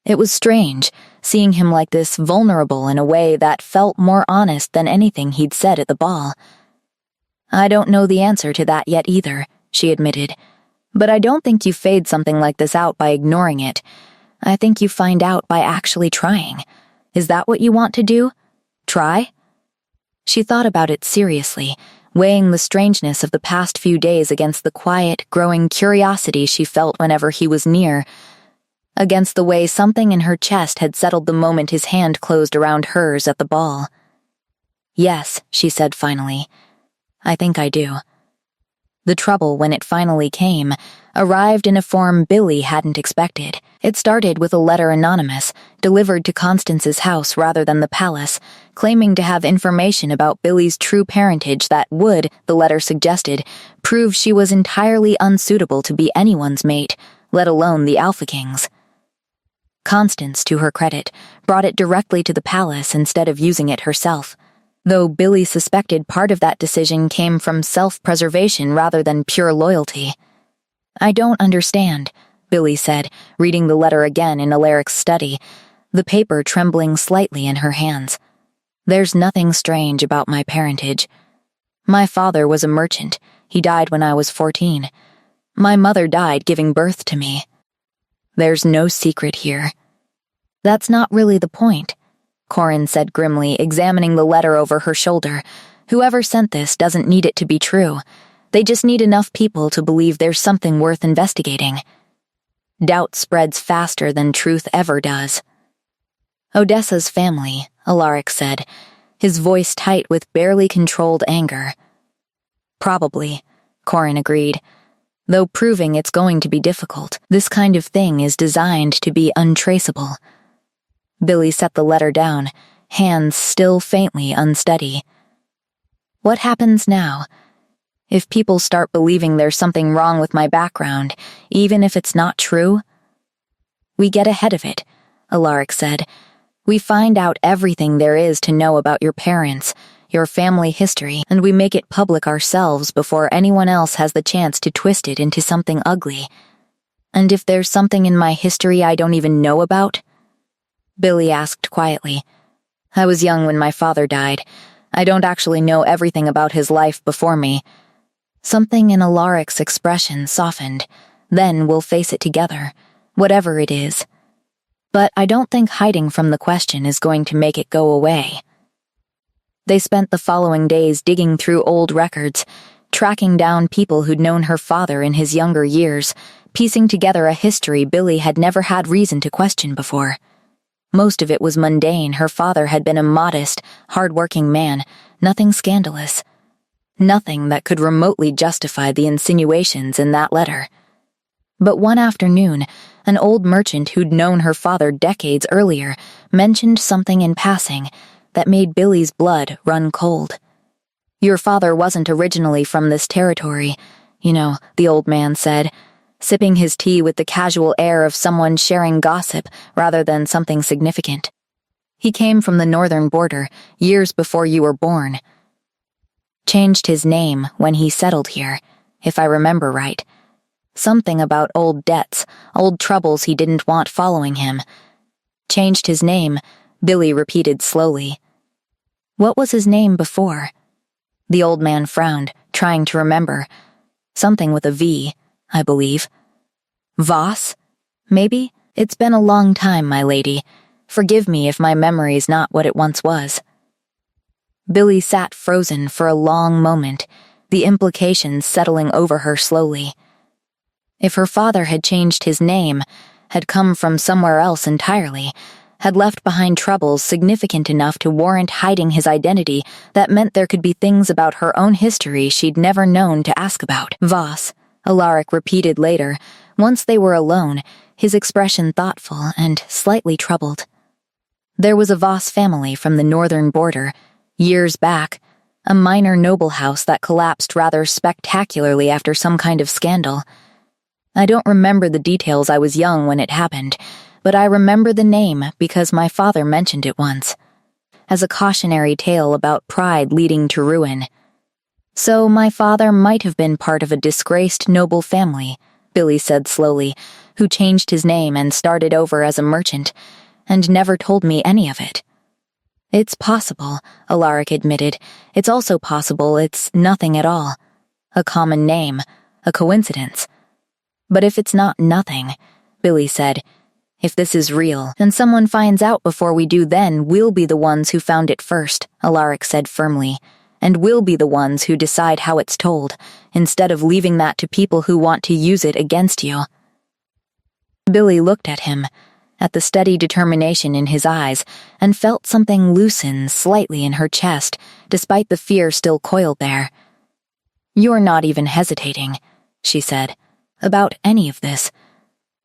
It was strange, seeing him like this, vulnerable in a way that felt more honest than anything he'd said at the ball. "I don't know the answer to that yet either," she admitted. "But I don't think you fade something like this out by ignoring it. I think you find out by actually trying. Is that what you want to do? Try?" She thought about it seriously, weighing the strangeness of the past few days against the quiet, growing curiosity she felt whenever he was near, against the way something in her chest had settled the moment his hand closed around hers at the ball. "Yes," she said finally. "I think I do." The trouble, when it finally came, arrived in a form Billy hadn't expected. It started with a letter anonymous, delivered to Constance's house rather than the palace, claiming to have information about Billy's true parentage that would, the letter suggested, prove she was entirely unsuitable to be anyone's mate, let alone the Alpha King's. Constance, to her credit, brought it directly to the palace instead of using it herself, though Billy suspected part of that decision came from self-preservation rather than pure loyalty. "I don't understand," Billy said, reading the letter again in Alaric's study, the paper trembling slightly in her hands. "There's nothing strange about my parentage. My father was a merchant. He died when I was 14. My mother died giving birth to me. There's no secret here." "That's not really the point," Corin said grimly, examining the letter over her shoulder. "Whoever sent this doesn't need it to be true. They just need enough people to believe there's something worth investigating. Doubt spreads faster than truth ever does." "Odessa's family," Alaric said, his voice tight with barely controlled anger. "Probably," Corin agreed, "though proving it's going to be difficult. This kind of thing is designed to be untraceable." Billy set the letter down, hands still faintly unsteady. "What happens now? If people start believing there's something wrong with my background, even if it's not true?" "We get ahead of it," Alaric said. "We find out everything there is to know about your parents, your family history, and we make it public ourselves before anyone else has the chance to twist it into something ugly. And if there's something in my history I don't even know about?" Billy asked quietly. "I was young when my father died. I don't actually know everything about his life before me." Something in Alaric's expression softened. "Then we'll face it together, whatever it is. But I don't think hiding from the question is going to make it go away." They spent the following days digging through old records, tracking down people who'd known her father in his younger years, piecing together a history Billy had never had reason to question before. Most of it was mundane. Her father had been a modest, hard-working man, nothing scandalous. Nothing that could remotely justify the insinuations in that letter. But one afternoon, an old merchant who'd known her father decades earlier mentioned something in passing that made Billy's blood run cold. "Your father wasn't originally from this territory, you know," the old man said, sipping his tea with the casual air of someone sharing gossip rather than something significant. "He came from the northern border, years before you were born. Changed his name when he settled here, if I remember right. Something about old debts, old troubles he didn't want following him. Changed his name," Billy repeated slowly. "What was his name before?" The old man frowned, trying to remember. "Something with a V, I believe. Voss? Maybe? It's been a long time, my lady. Forgive me if my memory's not what it once was." Billy sat frozen for a long moment, the implications settling over her slowly. If her father had changed his name, had come from somewhere else entirely, had left behind troubles significant enough to warrant hiding his identity, that meant there could be things about her own history she'd never known to ask about. "Voss," Alaric repeated later, once they were alone, his expression thoughtful and slightly troubled. "There was a Voss family from the northern border, years back, a minor noble house that collapsed rather spectacularly after some kind of scandal. I don't remember the details, I was young when it happened, but I remember the name because my father mentioned it once, as a cautionary tale about pride leading to ruin. So my father might have been part of a disgraced noble family, Billy said slowly, who changed his name and started over as a merchant, and never told me any of it. It's possible, Alaric admitted. It's also possible it's nothing at all. A common name, a coincidence. But if it's not nothing, Billy said, if this is real, and someone finds out before we do, then we'll be the ones who found it first, Alaric said firmly, and we'll be the ones who decide how it's told, instead of leaving that to people who want to use it against you. Billy looked at him, at the steady determination in his eyes, and felt something loosen slightly in her chest, despite the fear still coiled there. You're not even hesitating, she said, about any of this,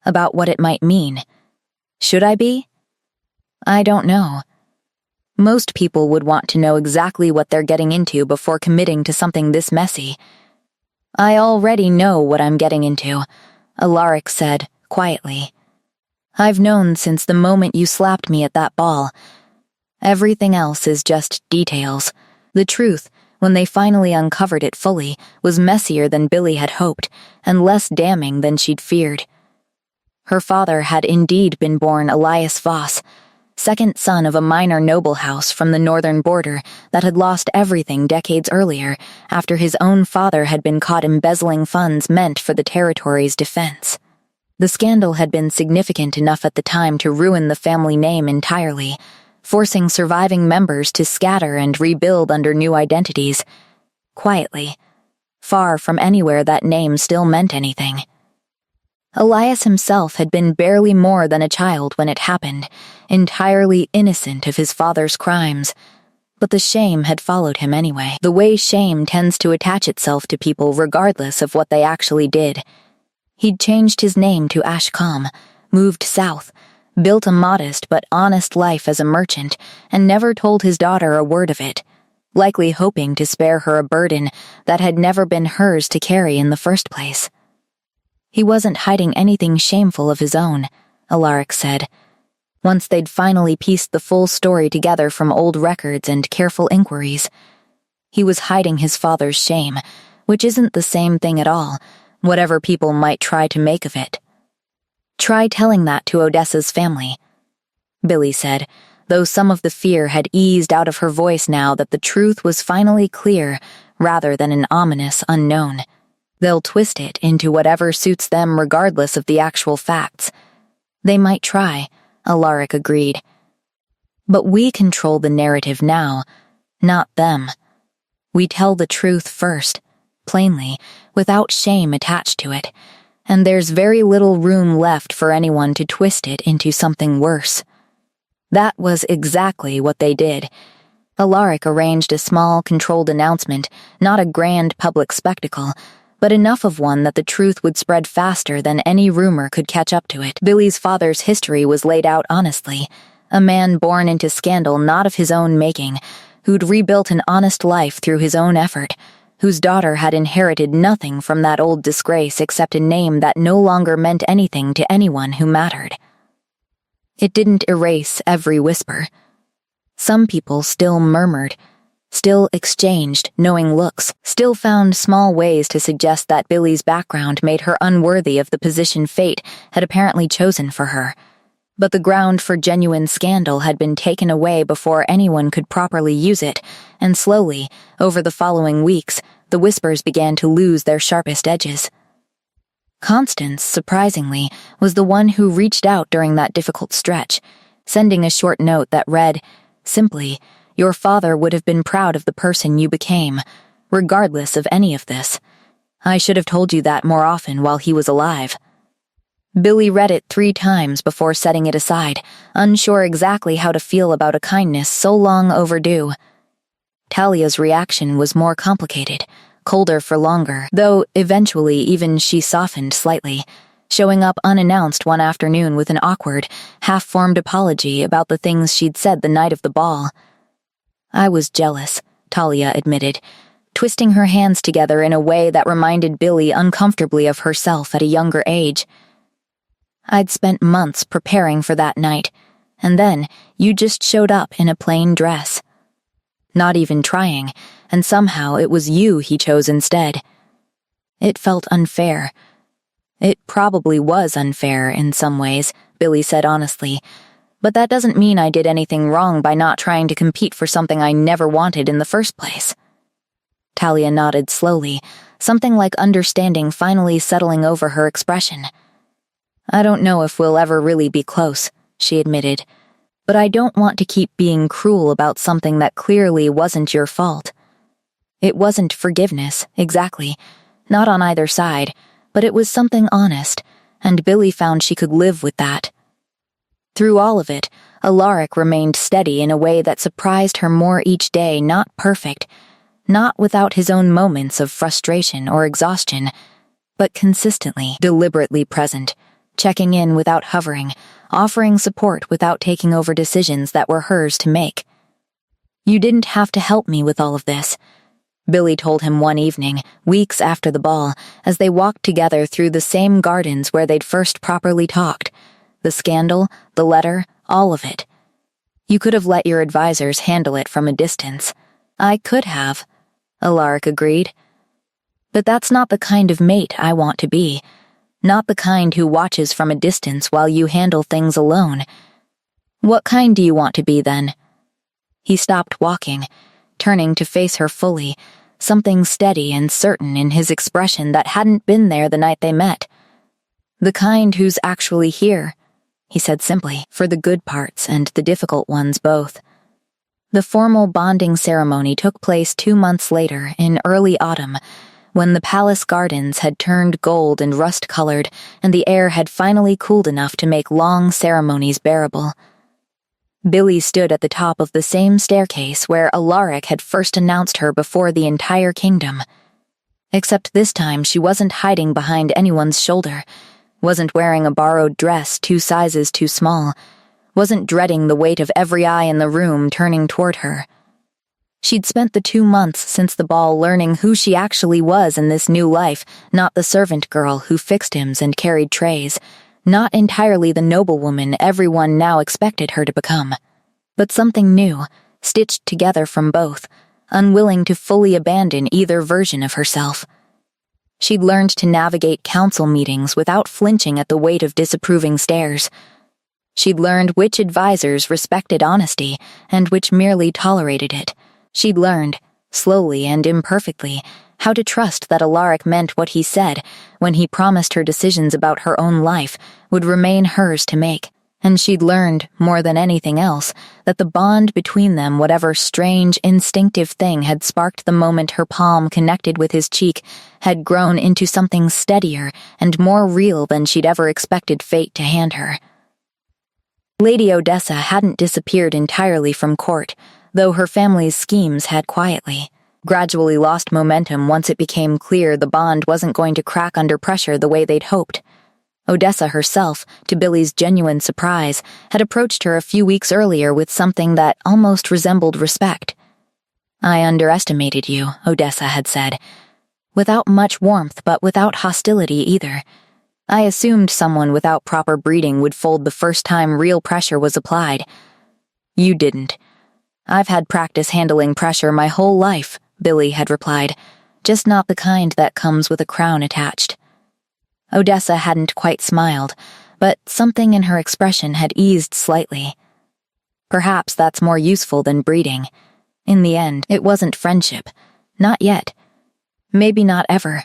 about what it might mean. Should I be? I don't know. Most people would want to know exactly what they're getting into before committing to something this messy. I already know what I'm getting into, Alaric said, quietly. I've known since the moment you slapped me at that ball. Everything else is just details. The truth, when they finally uncovered it fully, was messier than Billy had hoped, and less damning than she'd feared. Her father had indeed been born Elias Voss, second son of a minor noble house from the northern border that had lost everything decades earlier after his own father had been caught embezzling funds meant for the territory's defense. The scandal had been significant enough at the time to ruin the family name entirely, forcing surviving members to scatter and rebuild under new identities, quietly, far from anywhere that name still meant anything. Elias himself had been barely more than a child when it happened, entirely innocent of his father's crimes. But the shame had followed him anyway, the way shame tends to attach itself to people regardless of what they actually did. He'd changed his name to Ashcombe, moved south, built a modest but honest life as a merchant, and never told his daughter a word of it, likely hoping to spare her a burden that had never been hers to carry in the first place. He wasn't hiding anything shameful of his own, Alaric said, once they'd finally pieced the full story together from old records and careful inquiries. He was hiding his father's shame, which isn't the same thing at all, whatever people might try to make of it. Try telling that to Odessa's family, Billy said, though some of the fear had eased out of her voice now that the truth was finally clear rather than an ominous unknown. They'll twist it into whatever suits them regardless of the actual facts. They might try, Alaric agreed. But we control the narrative now, not them. We tell the truth first, plainly, without shame attached to it, and there's very little room left for anyone to twist it into something worse. That was exactly what they did. Alaric arranged a small, controlled announcement, not a grand public spectacle, but enough of one that the truth would spread faster than any rumor could catch up to it. Billy's father's history was laid out honestly, a man born into scandal not of his own making, who'd rebuilt an honest life through his own effort, whose daughter had inherited nothing from that old disgrace except a name that no longer meant anything to anyone who mattered. It didn't erase every whisper. Some people still murmured, still exchanged knowing looks, still found small ways to suggest that Billy's background made her unworthy of the position fate had apparently chosen for her. But the ground for genuine scandal had been taken away before anyone could properly use it, and slowly, over the following weeks, the whispers began to lose their sharpest edges. Constance, surprisingly, was the one who reached out during that difficult stretch, sending a short note that read, simply, "Your father would have been proud of the person you became, regardless of any of this. I should have told you that more often while he was alive." Billy read it 3 times before setting it aside, unsure exactly how to feel about a kindness so long overdue. Talia's reaction was more complicated, colder for longer, though eventually even she softened slightly, showing up unannounced one afternoon with an awkward, half-formed apology about the things she'd said the night of the ball. "I was jealous," Talia admitted, twisting her hands together in a way that reminded Billy uncomfortably of herself at a younger age. I'd spent months preparing for that night, and then you just showed up in a plain dress. Not even trying, and somehow it was you he chose instead. It felt unfair. It probably was unfair in some ways, Billy said honestly, but that doesn't mean I did anything wrong by not trying to compete for something I never wanted in the first place. Talia nodded slowly, something like understanding finally settling over her expression. I don't know if we'll ever really be close, she admitted, but I don't want to keep being cruel about something that clearly wasn't your fault. It wasn't forgiveness, exactly, not on either side, but it was something honest, and Billy found she could live with that. Through all of it, Alaric remained steady in a way that surprised her more each day, not perfect, not without his own moments of frustration or exhaustion, but consistently, deliberately present, checking in without hovering, offering support without taking over decisions that were hers to make. You didn't have to help me with all of this, Billy told him one evening, weeks after the ball, as they walked together through the same gardens where they'd first properly talked. The scandal, the letter, all of it. You could have let your advisors handle it from a distance. I could have, Alaric agreed. But that's not the kind of mate I want to be. Not the kind who watches from a distance while you handle things alone. What kind do you want to be, then? He stopped walking, turning to face her fully, something steady and certain in his expression that hadn't been there the night they met. The kind who's actually here, he said simply, for the good parts and the difficult ones both. The formal bonding ceremony took place 2 months later, in early autumn, when the palace gardens had turned gold and rust-colored, and the air had finally cooled enough to make long ceremonies bearable. Billy stood at the top of the same staircase where Alaric had first announced her before the entire kingdom. Except this time she wasn't hiding behind anyone's shoulder, wasn't wearing a borrowed dress 2 sizes too small, wasn't dreading the weight of every eye in the room turning toward her. She'd spent the 2 months since the ball learning who she actually was in this new life, not the servant girl who fixed hymns and carried trays, not entirely the noblewoman everyone now expected her to become, but something new, stitched together from both, unwilling to fully abandon either version of herself. She'd learned to navigate council meetings without flinching at the weight of disapproving stares. She'd learned which advisors respected honesty and which merely tolerated it. She'd learned, slowly and imperfectly, how to trust that Alaric meant what he said when he promised her decisions about her own life would remain hers to make. And she'd learned, more than anything else, that the bond between them, whatever strange, instinctive thing had sparked the moment her palm connected with his cheek, had grown into something steadier and more real than she'd ever expected fate to hand her. Lady Odessa hadn't disappeared entirely from court, though her family's schemes had quietly, gradually lost momentum once it became clear the bond wasn't going to crack under pressure the way they'd hoped. Odessa herself, to Billy's genuine surprise, had approached her a few weeks earlier with something that almost resembled respect. I underestimated you, Odessa had said, without much warmth but without hostility either. I assumed someone without proper breeding would fold the first time real pressure was applied. You didn't. I've had practice handling pressure my whole life, Billy had replied, just not the kind that comes with a crown attached. Odessa hadn't quite smiled, but something in her expression had eased slightly. Perhaps that's more useful than breeding. In the end, it wasn't friendship. Not yet. Maybe not ever.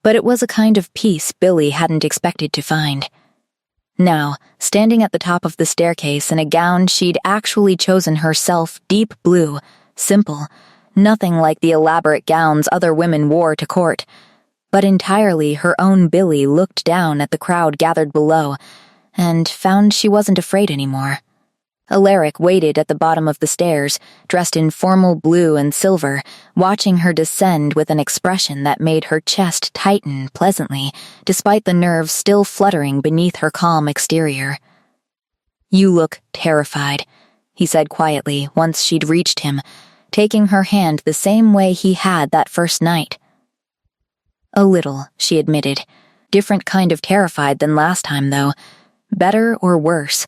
But it was a kind of peace Billy hadn't expected to find. Now, standing at the top of the staircase in a gown she'd actually chosen herself, deep blue, simple, nothing like the elaborate gowns other women wore to court, but entirely her own Billy looked down at the crowd gathered below and found she wasn't afraid anymore. Alaric waited at the bottom of the stairs, dressed in formal blue and silver, watching her descend with an expression that made her chest tighten pleasantly, despite the nerves still fluttering beneath her calm exterior. You look terrified, he said quietly once she'd reached him, taking her hand the same way he had that first night. A little, she admitted. Different kind of terrified than last time, though. Better or worse?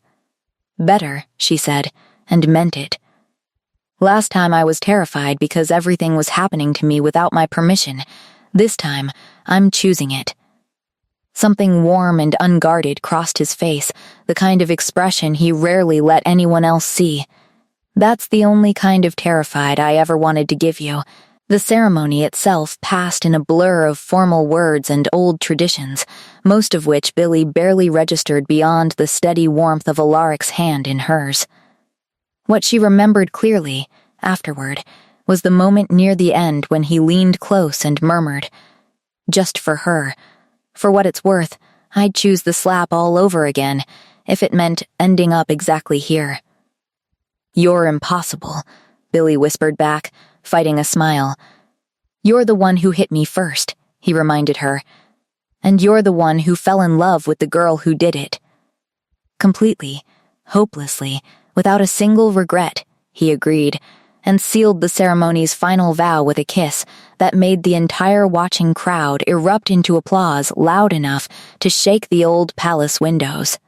Better, she said, and meant it. Last time I was terrified because everything was happening to me without my permission. This time, I'm choosing it. Something warm and unguarded crossed his face, the kind of expression he rarely let anyone else see. That's the only kind of terrified I ever wanted to give you. The ceremony itself passed in a blur of formal words and old traditions, most of which Billy barely registered beyond the steady warmth of Alaric's hand in hers. What she remembered clearly, afterward, was the moment near the end when he leaned close and murmured, "Just for her. For what it's worth, I'd choose the slap all over again, if it meant ending up exactly here." "You're impossible," Billy whispered back, fighting a smile. "You're the one who hit me first," he reminded her. "And you're the one who fell in love with the girl who did it." Completely, hopelessly, without a single regret, he agreed, and sealed the ceremony's final vow with a kiss that made the entire watching crowd erupt into applause loud enough to shake the old palace windows.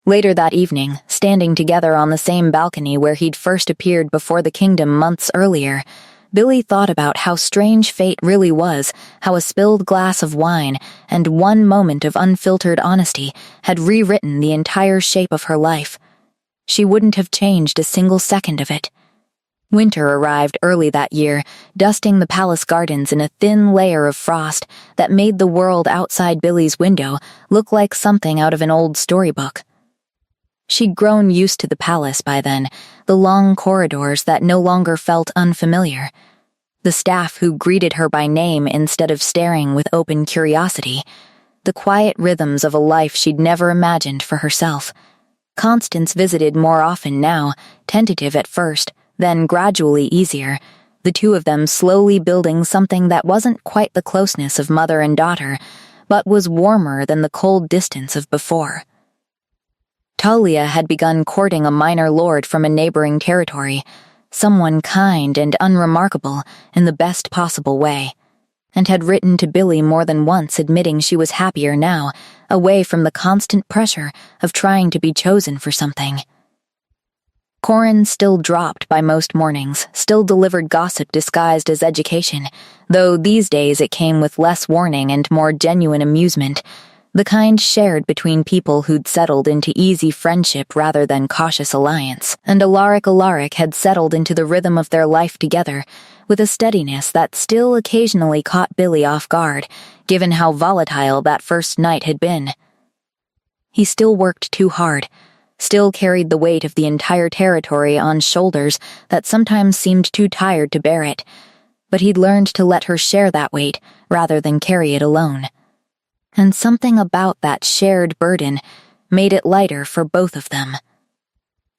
Later that evening, standing together on the same balcony where he'd first appeared before the kingdom months earlier, Billy thought about how strange fate really was, how a spilled glass of wine and one moment of unfiltered honesty had rewritten the entire shape of her life. She wouldn't have changed a single second of it. Winter arrived early that year, dusting the palace gardens in a thin layer of frost that made the world outside Billy's window look like something out of an old storybook. She'd grown used to the palace by then, the long corridors that no longer felt unfamiliar, the staff who greeted her by name instead of staring with open curiosity, the quiet rhythms of a life she'd never imagined for herself. Constance visited more often now, tentative at first, then gradually easier, the two of them slowly building something that wasn't quite the closeness of mother and daughter, but was warmer than the cold distance of before. Talia had begun courting a minor lord from a neighboring territory, someone kind and unremarkable in the best possible way, and had written to Billy more than once admitting she was happier now, away from the constant pressure of trying to be chosen for something. Corin still dropped by most mornings, still delivered gossip disguised as education, though these days it came with less warning and more genuine amusement, the kind shared between people who'd settled into easy friendship rather than cautious alliance, and Alaric had settled into the rhythm of their life together, with a steadiness that still occasionally caught Billy off guard, given how volatile that first night had been. He still worked too hard, still carried the weight of the entire territory on shoulders that sometimes seemed too tired to bear it, but he'd learned to let her share that weight rather than carry it alone. And something about that shared burden made it lighter for both of them.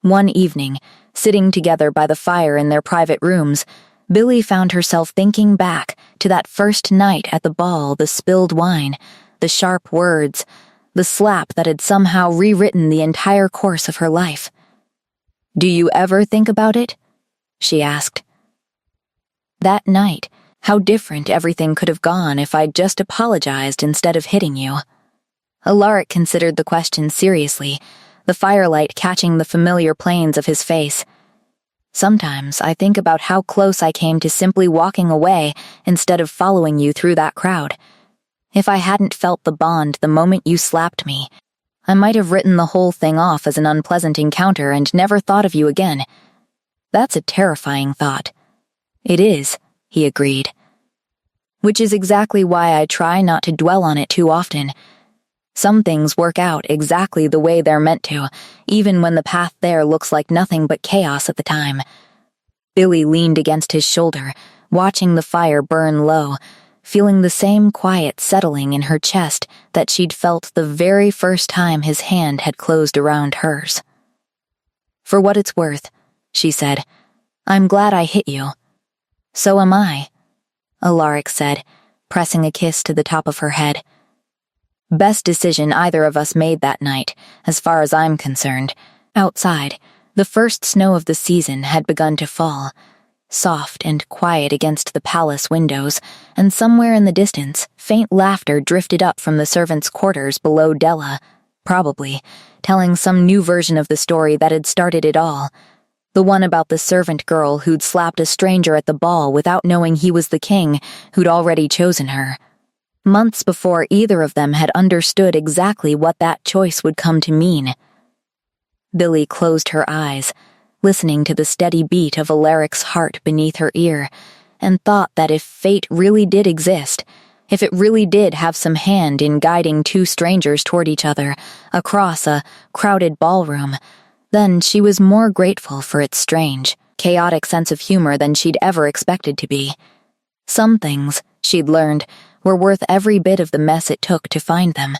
One evening, sitting together by the fire in their private rooms, Billy found herself thinking back to that first night at the ball, the spilled wine, the sharp words, the slap that had somehow rewritten the entire course of her life. "Do you ever think about it?" she asked. That night, how different everything could have gone if I'd just apologized instead of hitting you. Alaric considered the question seriously, the firelight catching the familiar planes of his face. "Sometimes I think about how close I came to simply walking away instead of following you through that crowd. If I hadn't felt the bond the moment you slapped me, I might have written the whole thing off as an unpleasant encounter and never thought of you again." "That's a terrifying thought." "It is," he agreed. "Which is exactly why I try not to dwell on it too often. Some things work out exactly the way they're meant to, even when the path there looks like nothing but chaos at the time." Billy leaned against his shoulder, watching the fire burn low, feeling the same quiet settling in her chest that she'd felt the very first time his hand had closed around hers. "For what it's worth," she said, "I'm glad I hit you." "So am I," Alaric said, pressing a kiss to the top of her head. "Best decision either of us made that night, as far as I'm concerned." Outside, the first snow of the season had begun to fall, soft and quiet against the palace windows, and somewhere in the distance, faint laughter drifted up from the servants' quarters below Della, probably, telling some new version of the story that had started it all. The one about the servant girl who'd slapped a stranger at the ball without knowing he was the king who'd already chosen her. Months before either of them had understood exactly what that choice would come to mean. Billy closed her eyes, listening to the steady beat of Alaric's heart beneath her ear, and thought that if fate really did exist, if it really did have some hand in guiding two strangers toward each other across a crowded ballroom, then she was more grateful for its strange, chaotic sense of humor than she'd ever expected to be. Some things, she'd learned, were worth every bit of the mess it took to find them.